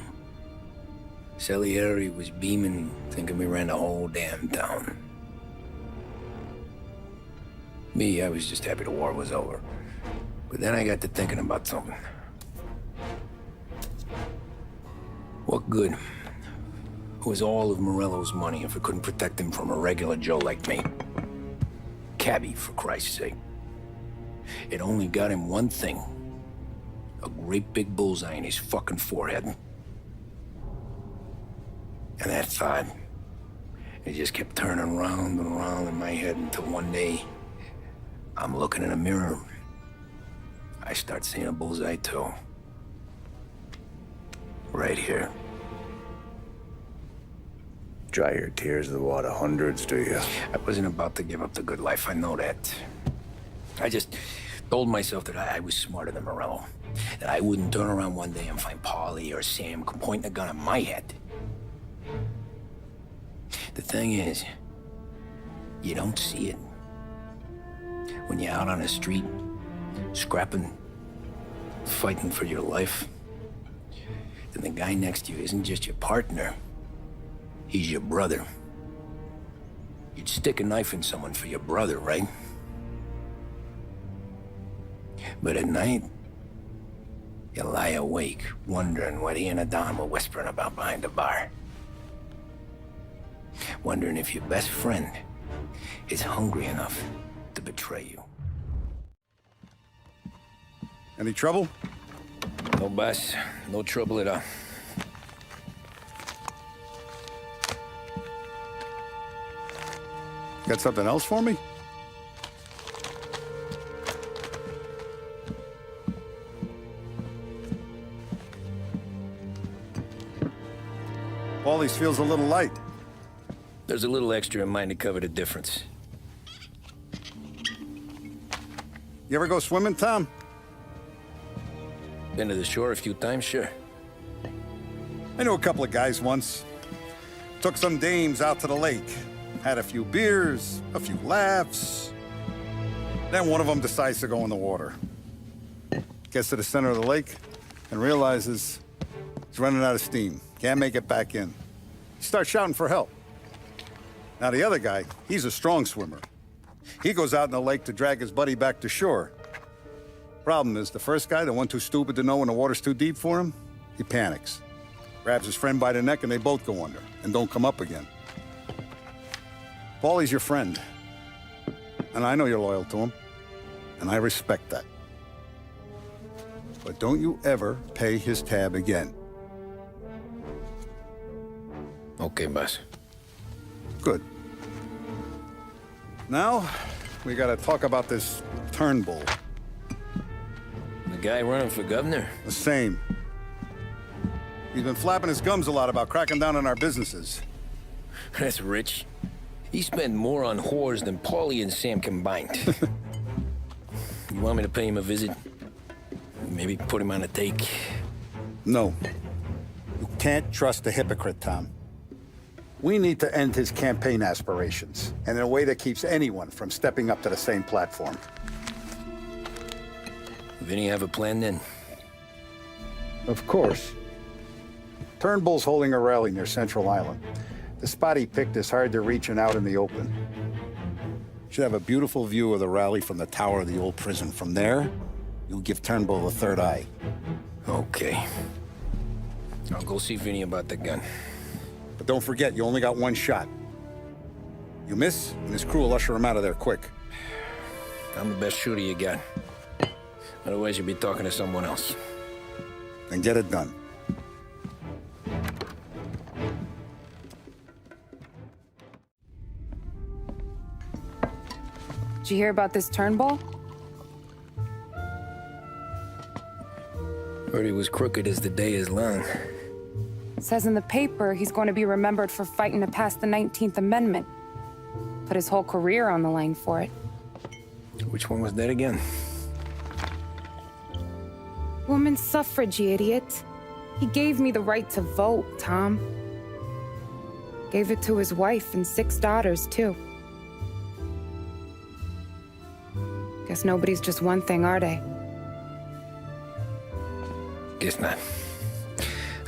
Salieri was beaming, thinking we ran the whole damn town. Me, I was just happy the war was over. But then I got to thinking about something. What good was all of Morello's money if it couldn't protect him from a regular Joe like me? Cabbie, for Christ's sake. It only got him one thing. A great big bullseye in his fucking forehead. And that thought, it just kept turning round and round in my head until one day, I'm looking in a mirror. I start seeing a bullseye too. Right here. Dry your tears of the water hundreds, do you? I wasn't about to give up the good life, I know that. I just told myself that I was smarter than Morello. That I wouldn't turn around one day and find Paulie or Sam pointing a gun at my head. The thing is, you don't see it. When you're out on the street, scrapping, fighting for your life, then the guy next to you isn't just your partner, he's your brother. You'd stick a knife in someone for your brother, right? But at night, you lie awake, wondering what he and Adon were whispering about behind the bar. Wondering if your best friend is hungry enough to betray you. Any trouble? No, boss. No trouble at all. Got something else for me? Paulie's feels a little light. There's a little extra in mine to cover the difference. You ever go swimming, Tom? Been to the shore a few times, sure. I knew a couple of guys once. Took some dames out to the lake. Had a few beers, a few laughs. Then one of them decides to go in the water. Gets to the center of the lake and realizes he's running out of steam. Can't make it back in. He starts shouting for help. Now the other guy, he's a strong swimmer. He goes out in the lake to drag his buddy back to shore. Problem is, the first guy, the one too stupid to know when the water's too deep for him, he panics. Grabs his friend by the neck and they both go under and don't come up again. Paulie's your friend. And I know you're loyal to him. And I respect that. But don't you ever pay his tab again. Okay, boss. Good. Now, we gotta talk about this Turnbull. The guy running for governor? The same. He's been flapping his gums a lot about cracking down on our businesses. That's rich. He spent more on whores than Paulie and Sam combined. You want me to pay him a visit? Maybe put him on a take? No. You can't trust a hypocrite, Tom. We need to end his campaign aspirations, and in a way that keeps anyone from stepping up to the same platform. Vinny have a plan then? Of course. Turnbull's holding a rally near Central Island. The spot he picked is hard to reach and out in the open. Should have a beautiful view of the rally from the tower of the old prison. From there, you'll give Turnbull a third eye. Okay. I'll go see Vinny about the gun. But don't forget, you only got one shot. You miss, and his crew will usher him out of there quick. I'm the best shooter you got. Otherwise, you'll be talking to someone else. Then get it done. Did you hear about this Turnbull? Heard he was crooked as the day is long. Says in the paper he's going to be remembered for fighting to pass the 19th Amendment. Put his whole career on the line for it. Which one was that again? Women's suffrage, you idiot. He gave me the right to vote, Tom. Gave it to his wife and 6 daughters, too. Guess nobody's just one thing, are they? Guess not.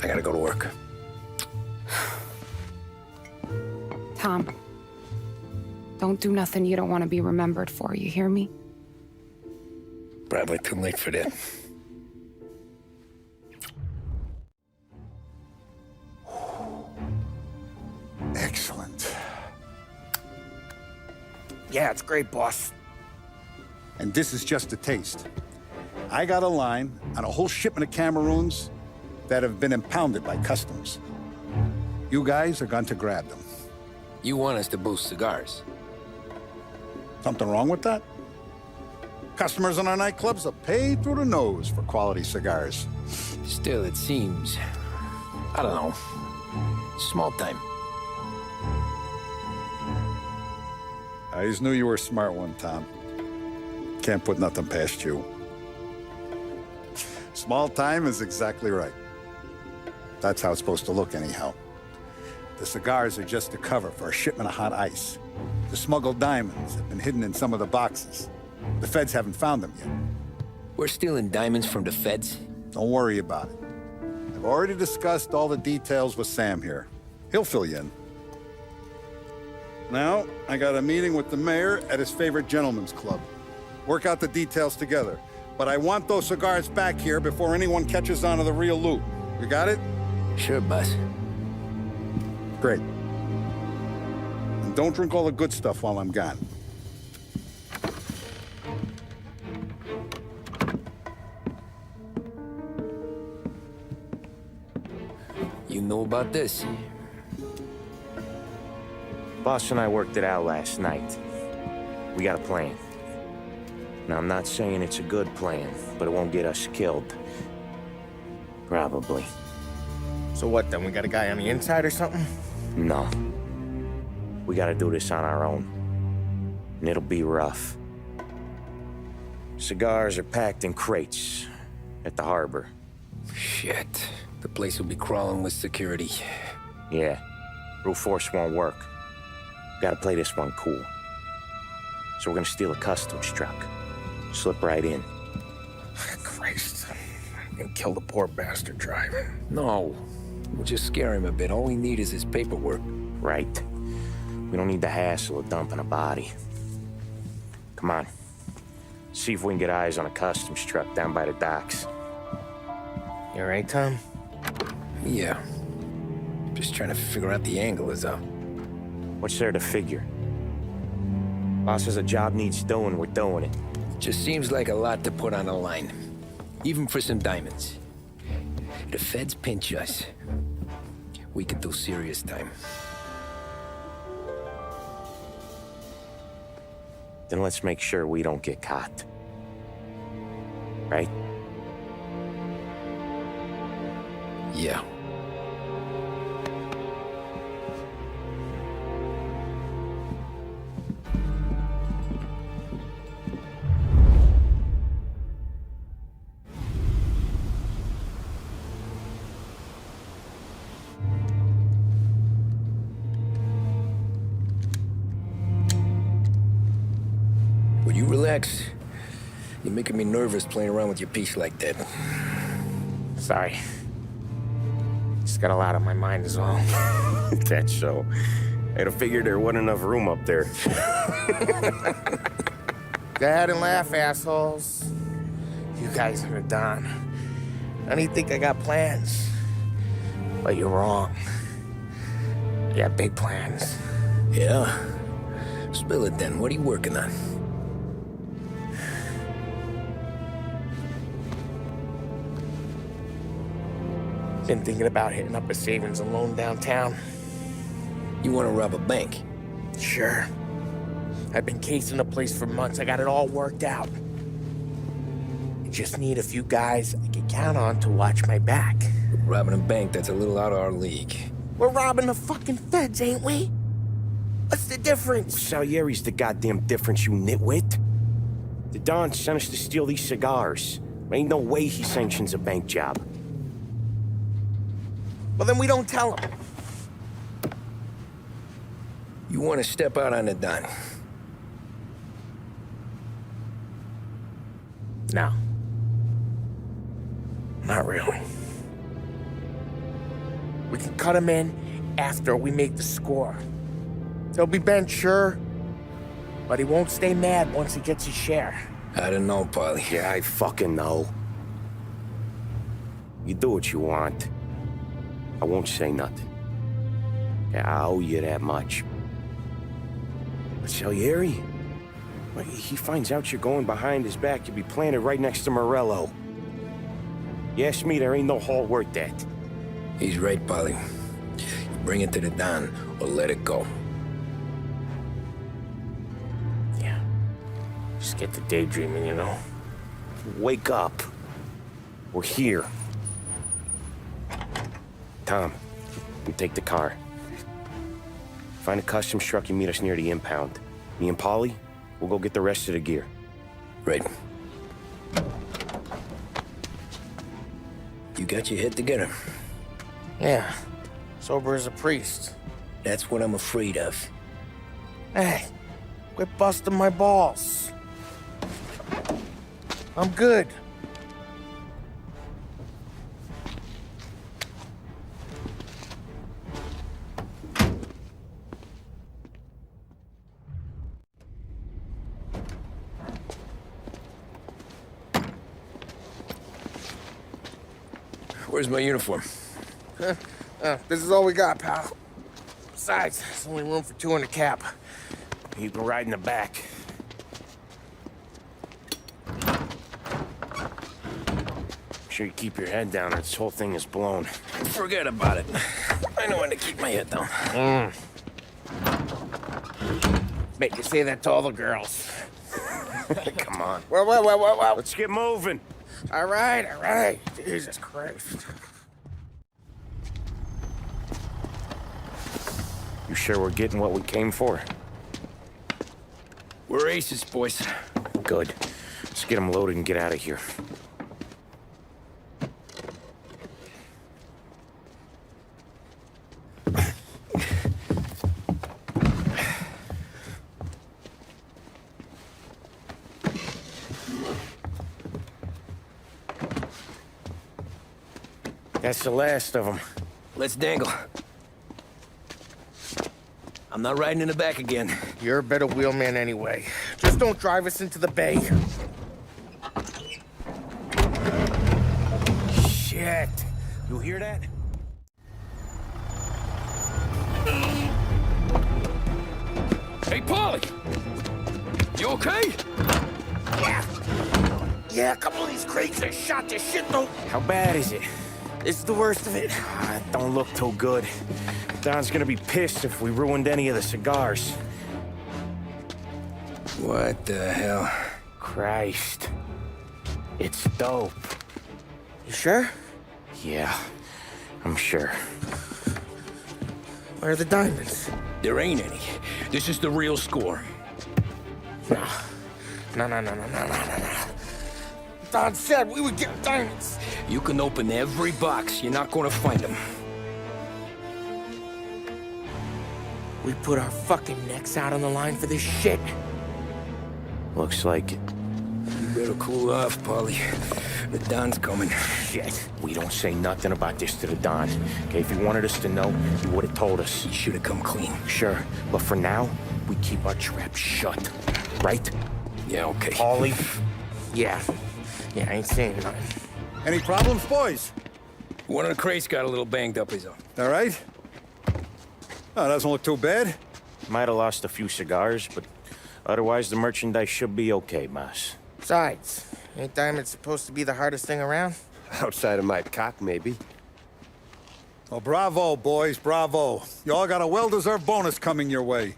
I gotta go to work. Tom, don't do nothing you don't want to be remembered for, you hear me? Probably too late for that. Excellent. Yeah, it's great, boss. And this is just a taste. I got a line on a whole shipment of Cameroons that have been impounded by customs. You guys are going to grab them. You want us to boost cigars? Something wrong with that? Customers in our nightclubs are paid through the nose for quality cigars. Still, it seems... I don't know. Small time. I always knew you were a smart one, Tom. Can't put nothing past you. Small time is exactly right. That's how it's supposed to look anyhow. The cigars are just a cover for a shipment of hot ice. The smuggled diamonds have been hidden in some of the boxes. The feds haven't found them yet. We're stealing diamonds from the feds? Don't worry about it. I've already discussed all the details with Sam here. He'll fill you in. Now, I got a meeting with the mayor at his favorite gentleman's club. Work out the details together. But I want those cigars back here before anyone catches on to the real loot. You got it? Sure, boss. Great. And don't drink all the good stuff while I'm gone. You know about this? Boss and I worked it out last night. We got a plan. Now, I'm not saying it's a good plan, but it won't get us killed. Probably. So what then? We got a guy on the inside or something? No. We gotta do this on our own. And it'll be rough. Cigars are packed in crates at the harbor. Shit. The place will be crawling with security. Yeah. Brute force won't work. Gotta play this one cool. So we're gonna steal a customs truck. Slip right in. Christ. And kill the poor bastard driver. No. We'll just scare him a bit. All we need is his paperwork. Right. We don't need the hassle of dumping a body. Come on. See if we can get eyes on a customs truck down by the docks. You all right, Tom? Yeah. Just trying to figure out the angle is up. What's there to figure? Boss says a job needs doing, we're doing it. Just seems like a lot to put on the line. Even for some diamonds. If the feds pinch us, we could do serious time. Then let's make sure we don't get caught. Right? Yeah. Will you relax? You're making me nervous playing around with your piece like that. Sorry. Just got a lot on my mind is all. That's so. I'd have figured there wasn't enough room up there. Go ahead and laugh, assholes. You guys are done. I don't think I got plans. But you're wrong. I got big plans. Yeah? Spill it then. What are you working on? Been thinking about hitting up a savings and loan downtown. You want to rob a bank? Sure. I've been casing the place for months. I got it all worked out. I just need a few guys I can count on to watch my back. Robbing a bank, that's a little out of our league. We're robbing the fucking feds, ain't we? What's the difference? Salieri's the goddamn difference, you nitwit. The Don sent us to steal these cigars. Ain't no way he sanctions a bank job. Well, then we don't tell him. You want to step out on the Don? No. Not really. We can cut him in after we make the score. He'll be bent, sure, but he won't stay mad once he gets his share. I don't know, Polly. Yeah, I fucking know. You do what you want. I won't say nothing. Yeah, I owe you that much. But Salieri, well, he finds out you're going behind his back, you'll be planted right next to Morello. You ask me, there ain't no haul worth that. He's right, Polly. You bring it to the Don, or let it go. Yeah. Just get to daydreaming, you know? Wake up. We're here. Tom, you take the car. Find a customs truck and meet us near the impound. Me and Polly, we'll go get the rest of the gear. Right. You got your head together. Yeah. Sober as a priest. That's what I'm afraid of. Hey, quit busting my balls. I'm good. Where's my uniform? This is all we got, pal. Besides, there's only room for two in the cab. You can ride in the back. Make sure you keep your head down or this whole thing is blown. Forget about it. I know when to keep my head down. Make you say that to all the girls. Come on. Well. Let's get moving. All right. Jesus Christ. You sure we're getting what we came for? We're aces, boys. Good. Let's get them loaded and get out of here. That's the last of them. Let's dangle. I'm not riding in the back again. You're a better wheelman anyway. Just don't drive us into the bay. Shit. You hear that? Hey, Polly! You okay? Yeah, a couple of these crates that shot this shit though. How bad is it? It's the worst of it. Don't look too good. Don's gonna be pissed if we ruined any of the cigars. What the hell? Christ. It's dope. You sure? Yeah, I'm sure. Where are the diamonds? There ain't any. This is the real score. No. Don said we would get diamonds. You can open every box. You're not gonna find them. We put our fucking necks out on the line for this shit. Looks like it. You better cool off, Paulie. The Don's coming. Shit. We don't say nothing about this to the Don. Okay, if he wanted us to know, he would have told us. He should have come clean. Sure, but for now, we keep our trap shut. Right? Yeah, okay. Paulie? Yeah. Yeah, I ain't saying nothing. Any problems, boys? One of the crates got a little banged up, is all. All right? Oh, doesn't look too bad. Might have lost a few cigars, but otherwise the merchandise should be okay, boss. Besides, ain't diamonds supposed to be the hardest thing around? Outside of my cock, maybe. Well, bravo, boys, bravo. You all got a well-deserved bonus coming your way.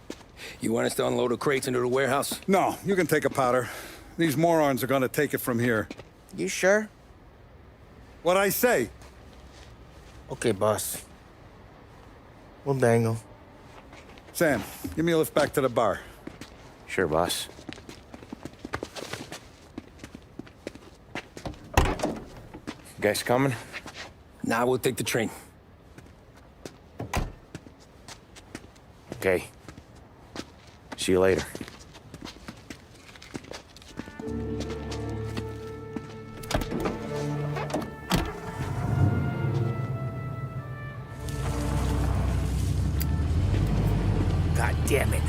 You want us to unload the crates into the warehouse? No, you can take a powder. These morons are gonna take it from here. You sure? What'd I say? Okay, boss. We'll dangle. Sam, give me a lift back to the bar. Sure, boss. You guys coming? Nah, we'll take the train. Okay. See you later. God damn it.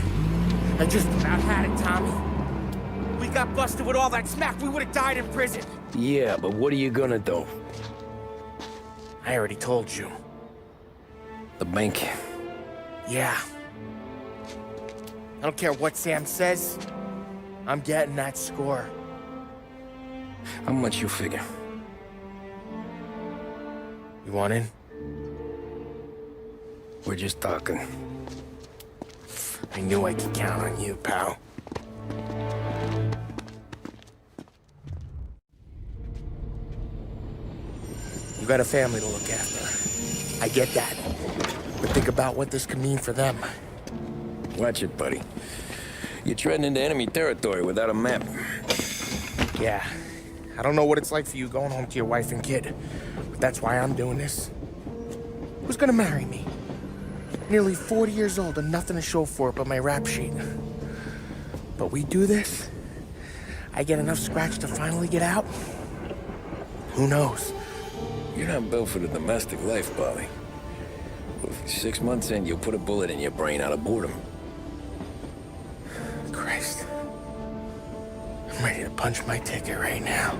I just about had it, Tommy. We got busted with all that smack. We would have died in prison. Yeah, but what are you gonna do? I already told you. The bank. Yeah. I don't care what Sam says. I'm getting that score. How much you figure? You want in? We're just talking. I knew I could count on you, pal. You got a family to look after. I get that. But think about what this could mean for them. Watch it, buddy. You're treading into enemy territory without a map. Yeah. I don't know what it's like for you going home to your wife and kid. But that's why I'm doing this. Who's gonna marry me? Nearly 40 years old and nothing to show for it but my rap sheet. But we do this, I get enough scratch to finally get out? Who knows? You're not built for the domestic life, Paulie. 6 months in, you'll put a bullet in your brain out of boredom. Christ. I'm ready to punch my ticket right now.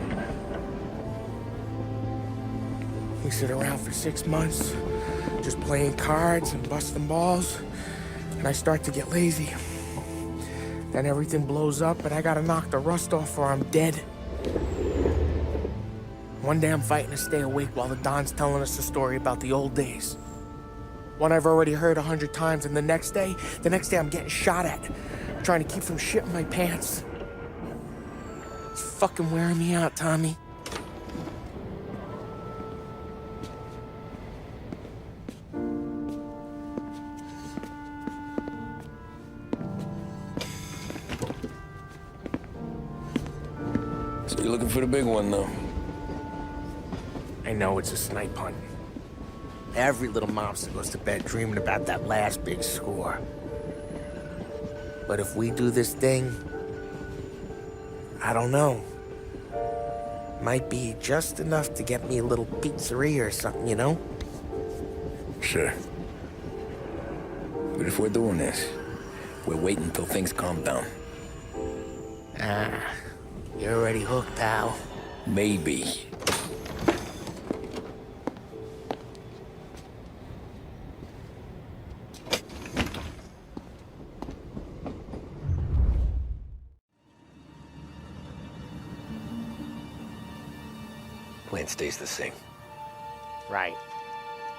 We sit around for 6 months, just playing cards and busting balls, and I start to get lazy. Then everything blows up, and I gotta knock the rust off or I'm dead. One day I'm fighting to stay awake while the Don's telling us a story about the old days. One I've already heard 100 times, and the next day I'm getting shot at, trying to keep from shit in my pants. It's fucking wearing me out, Tommy. So you're looking for the big one, though? I know it's a snipe hunt. Every little mobster goes to bed dreaming about that last big score. But if we do this thing, I don't know. Might be just enough to get me a little pizzeria or something, you know? Sure. But if we're doing this, we're waiting until things calm down. Ah, you're already hooked, pal. Maybe. Plan stays the same. Right.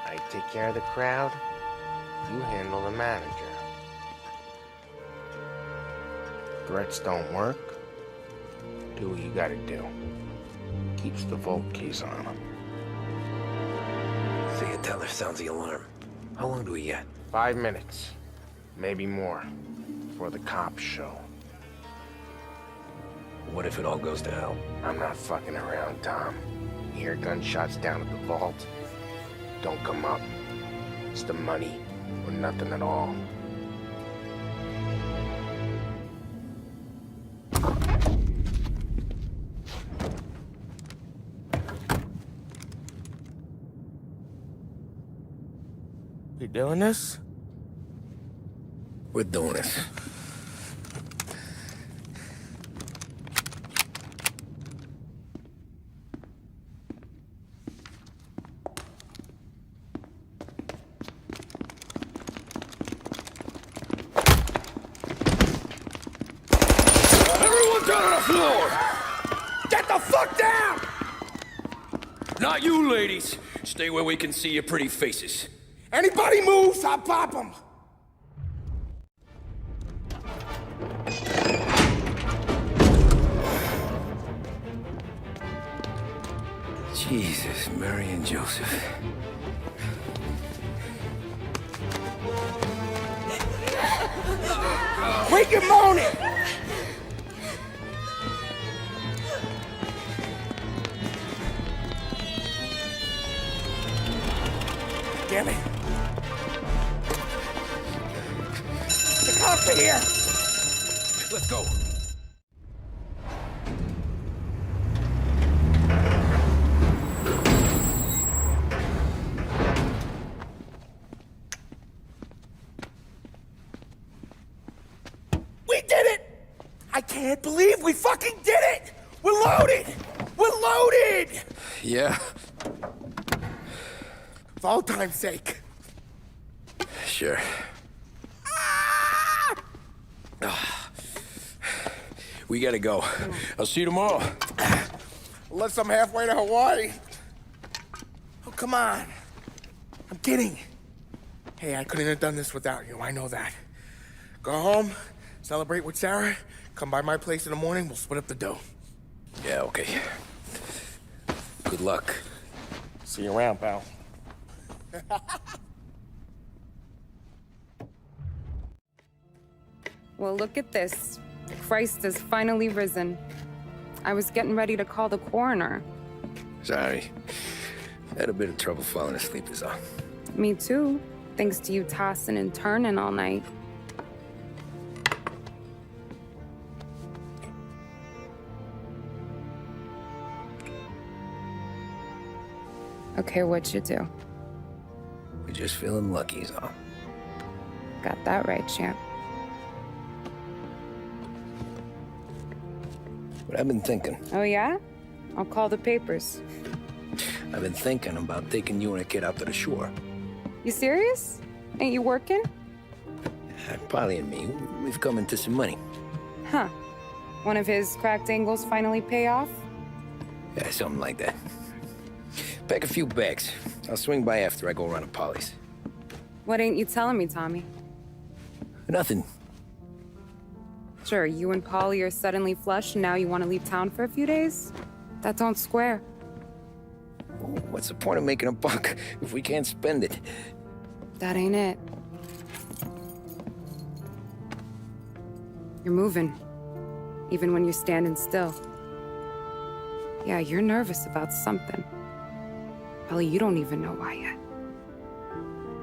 I take care of the crowd, you handle the manager. Threats don't work. Do what you gotta do. Keeps the vault keys on him. Say a teller sounds the alarm. How long do we get? 5 minutes. Maybe more. Before the cops show. What if it all goes to hell? I'm not fucking around, Tom. You hear gunshots down at the vault? Don't come up. It's the money or nothing at all. You doing this? We're doing this. Everyone down on the floor! Get the fuck down! Not you, ladies. Stay where we can see your pretty faces. Anybody moves, I'll pop them. Jesus, Mary and Joseph. Quit your moaning! Damn it. The cops are here! Let's go. We did it! I can't believe we fucking did it! We're loaded! We're loaded! Yeah, For all time's sake. sure. We gotta go. I'll see you tomorrow. Unless I'm halfway to Hawaii. Oh, come on. I'm kidding. Hey, I couldn't have done this without you. I know that. Go home, celebrate with Sarah, come by my place in the morning, we'll split up the dough. Yeah, okay. Good luck. See you around, pal. Well, look at this. Christ has finally risen. I was getting ready to call the coroner. Sorry. Had a bit of trouble falling asleep is all. Me too, thanks to you tossing and turning all night. Okay, what'd you do? We're just feeling lucky is all. Got that right, champ. But I've been thinking. Oh, yeah? I'll call the papers. I've been thinking about taking you and a kid out to the shore. You serious? Ain't you working? Polly and me, we've come into some money. Huh. One of his cracked angles finally pay off? Yeah, something like that. Pack a few bags. I'll swing by after I go around to Polly's. What ain't you telling me, Tommy? Nothing. Sure, you and Polly are suddenly flush and now you want to leave town for a few days? That don't square. What's the point of making a buck if we can't spend it? That ain't it. You're moving, even when you're standing still. Yeah, you're nervous about something. Probably you don't even know why yet.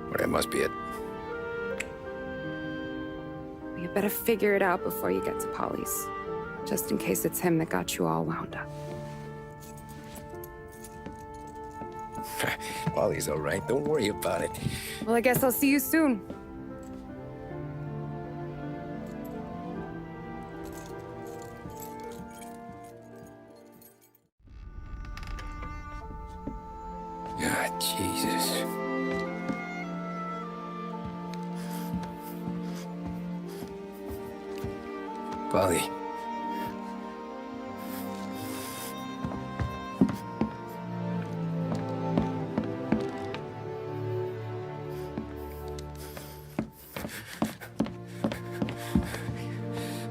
Well, that must be it. You better figure it out before you get to Polly's. Just in case it's him that got you all wound up. Polly's all right. Don't worry about it. Well, I guess I'll see you soon. Ah, Jesus. Polly.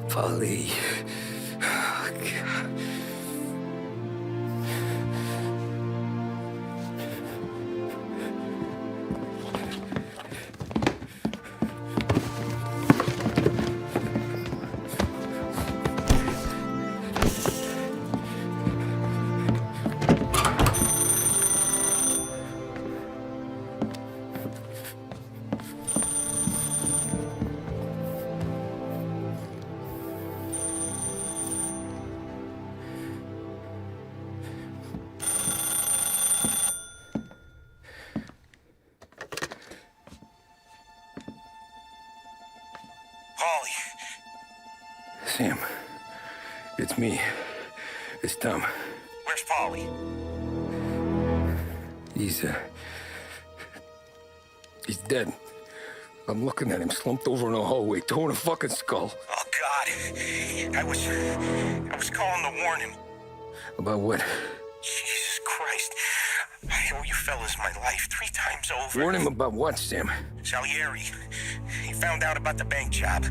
Polly. Oh, God. Sam. It's me. It's Tom. Where's Paulie? He's dead. I'm looking at him slumped over in the hallway, torn a fucking skull. Oh, God. I was calling to warn him. About what? Jesus Christ. I owe you fellas my life 3 times over. Warn him about what, Sam? Salieri. He found out about the bank job.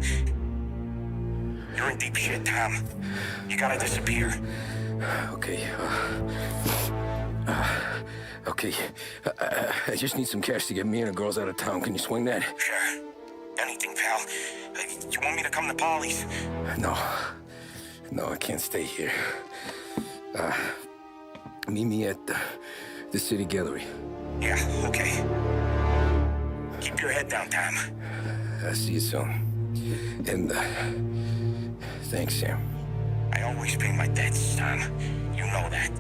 You're in deep shit, Tom. You gotta disappear. Okay. Okay. I just need some cash to get me and the girls out of town. Can you swing that? Sure. Anything, pal. You want me to come to Polly's? No. No, I can't stay here. Meet me at the city gallery. Yeah, okay. Keep your head down, Tom. I'll see you soon. And, thanks, Sam. I always pay my debts, Tom. You know that.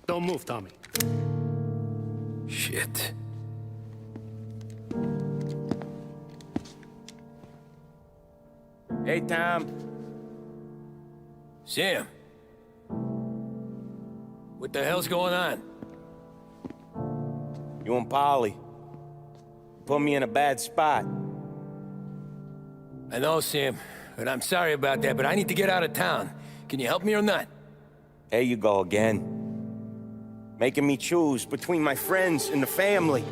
Don't move, Tommy. Shit. Hey, Tom. Sam. What the hell's going on? You and Polly put me in a bad spot. I know, Sam, and I'm sorry about that, but I need to get out of town. Can you help me or not? There you go again. Making me choose between my friends and the family.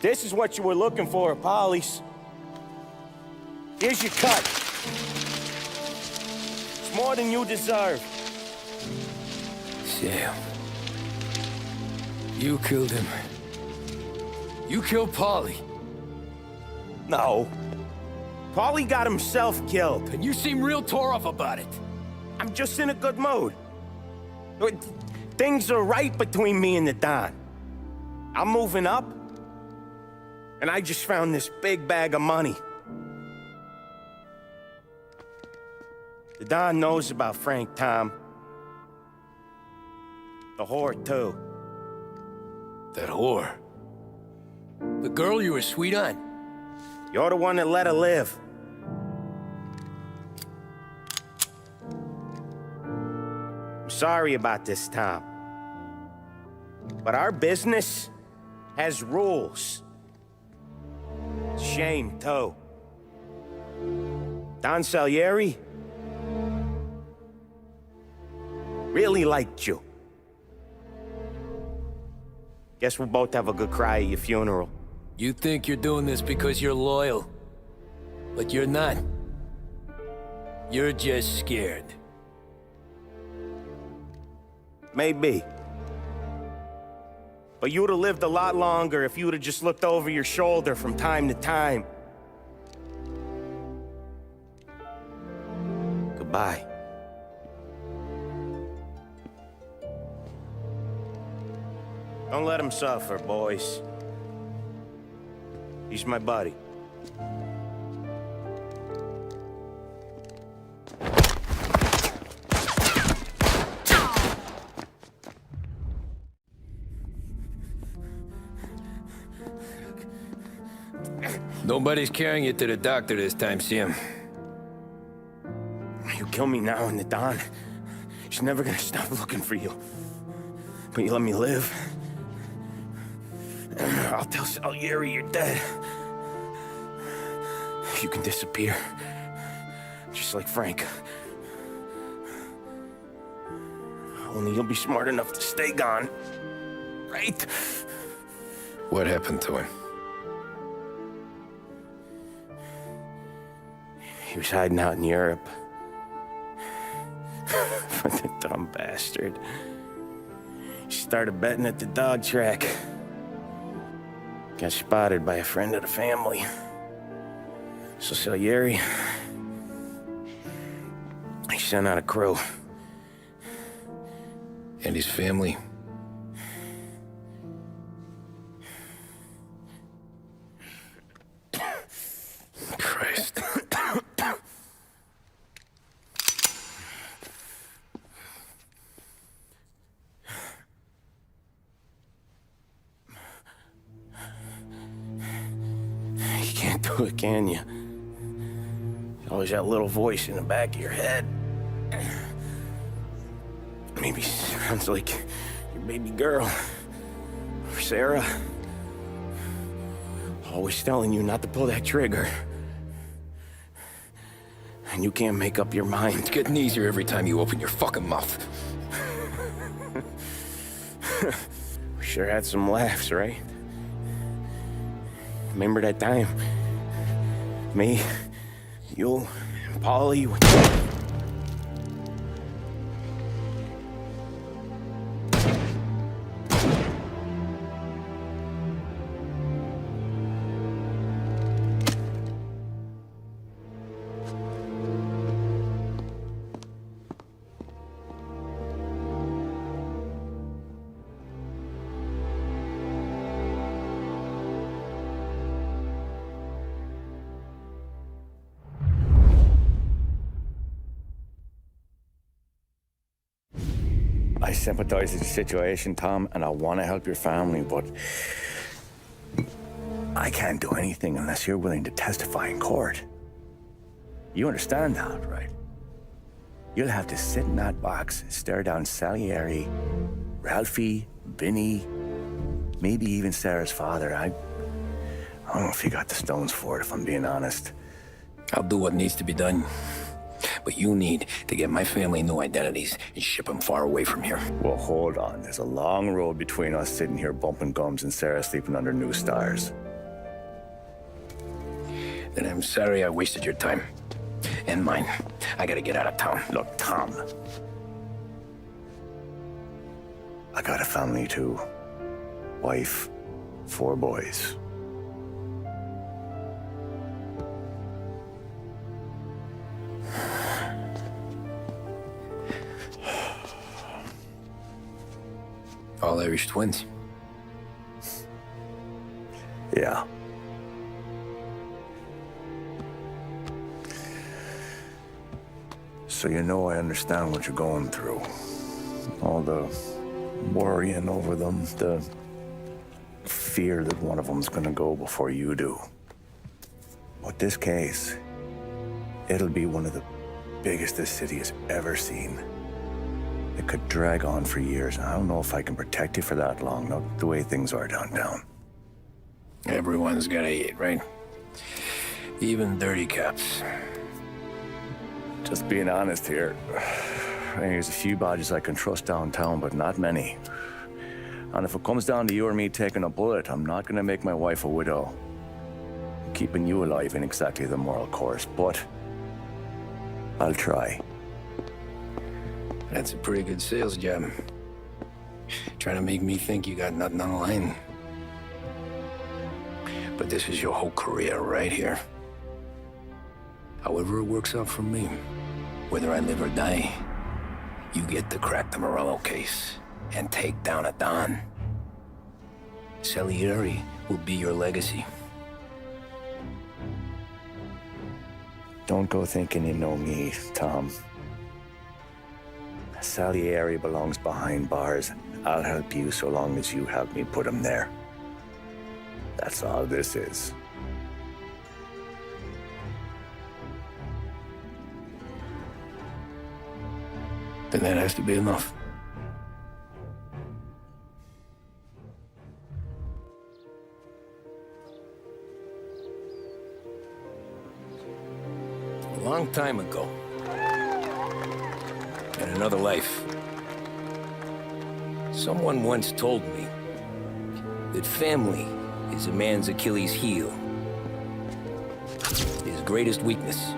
This is what you were looking for at Polly's. Here's your cut. It's more than you deserve. Sam. You killed him. You killed Paulie. No. Paulie got himself killed. And you seem real tore up about it. I'm just in a good mood. Things are right between me and the Don. I'm moving up, and I just found this big bag of money. The Don knows about Frank, Tom. The whore, too. That whore? The girl you were sweet on? You're the one that let her live. I'm sorry about this, Tom. But our business has rules. Shame, too. Don Salieri really liked you. Guess we'll both have a good cry at your funeral. You think you're doing this because you're loyal, but you're not. You're just scared. Maybe. But you'd have lived a lot longer if you'd have just looked over your shoulder from time to time. Goodbye. Don't let him suffer, boys. He's my buddy. Nobody's carrying you to the doctor this time, Sam. You kill me now in the dawn. She's never gonna stop looking for you. But you let me live. I'll tell Salieri you're dead. You can disappear. Just like Frank. Only you'll be smart enough to stay gone. Right? What happened to him? He was hiding out in Europe. But the dumb bastard. He started betting at the dog track. Got spotted by a friend of the family. So Salieri, he sent out a crew. And his family. Christ. You can't do it, can you? Always that little voice in the back of your head. Maybe sounds like your baby girl. Or Sarah. Always telling you not to pull that trigger. And you can't make up your mind. It's getting easier every time you open your fucking mouth. We sure had some laughs, right? Remember that time? Me, you, and Polly. I sympathize with the situation, Tom, and I want to help your family, but I can't do anything unless you're willing to testify in court. You understand that, right? You'll have to sit in that box, stare down Salieri, Ralphie, Vinny, maybe even Sarah's father. I don't know if you got the stones for it, if I'm being honest. I'll do what needs to be done. But you need to get my family new identities and ship them far away from here. Well, hold on. There's a long road between us sitting here bumping gums and Sarah sleeping under new stars. Then I'm sorry I wasted your time. And mine. I gotta get out of town. Look, Tom. I got a family too. Wife, 4 boys. All Irish twins. Yeah. So you know I understand what you're going through. All the worrying over them, the fear that one of them's gonna go before you do. But this case, it'll be one of the biggest this city has ever seen. It could drag on for years, and I don't know if I can protect you for that long, not the way things are downtown. Everyone's gotta eat, right? Even dirty cops. Just being honest here, there's a few badges I can trust downtown, but not many. And if it comes down to you or me taking a bullet, I'm not gonna make my wife a widow. Keeping you alive ain't exactly the moral course, but I'll try. That's a pretty good sales job. Trying to make me think you got nothing on the line. But this is your whole career right here. However it works out for me, whether I live or die, you get to crack the Morello case and take down a Don. Salieri will be your legacy. Don't go thinking you know me, Tom. Salieri belongs behind bars. I'll help you so long as you help me put him there. That's all this is. Then that has to be enough. A long time ago, in another life, someone once told me that family is a man's Achilles heel, his greatest weakness.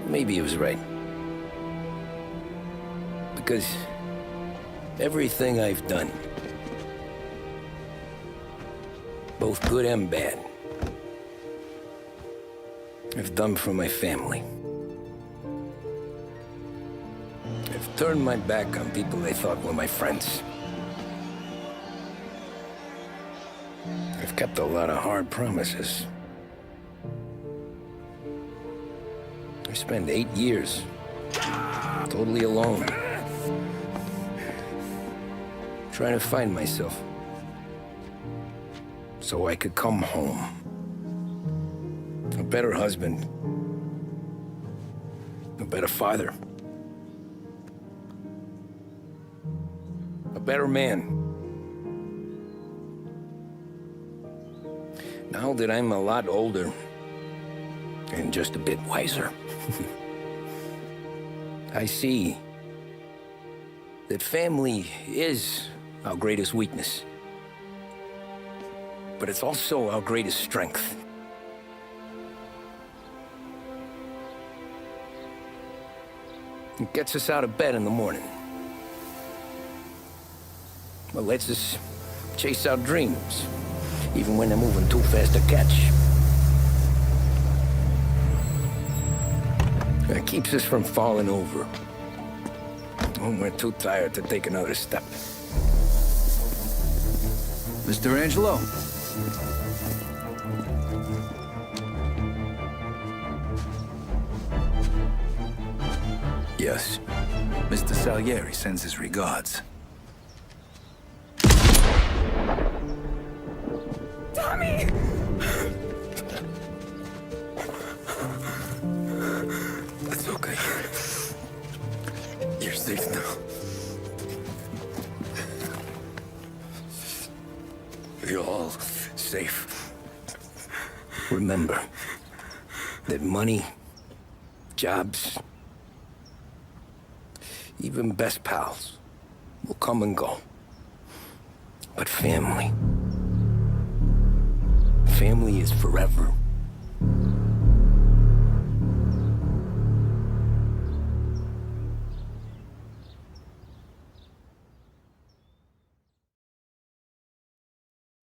Maybe he was right. Because everything I've done, both good and bad, I've done for my family. I've turned my back on people they thought were my friends. I've kept a lot of hard promises. I spent 8 years totally alone, trying to find myself so I could come home. A better husband, a better father, a better man. Now that I'm a lot older and just a bit wiser, I see that family is our greatest weakness, but it's also our greatest strength. It gets us out of bed in the morning. It lets us chase our dreams, even when they're moving too fast to catch. It keeps us from falling over when we're too tired to take another step. Mr. Angelo. Yes. Mr. Salieri sends his regards. Tommy! That's okay. You're safe now. You're all safe. Remember that money, jobs, even best pals will come and go. But family is forever.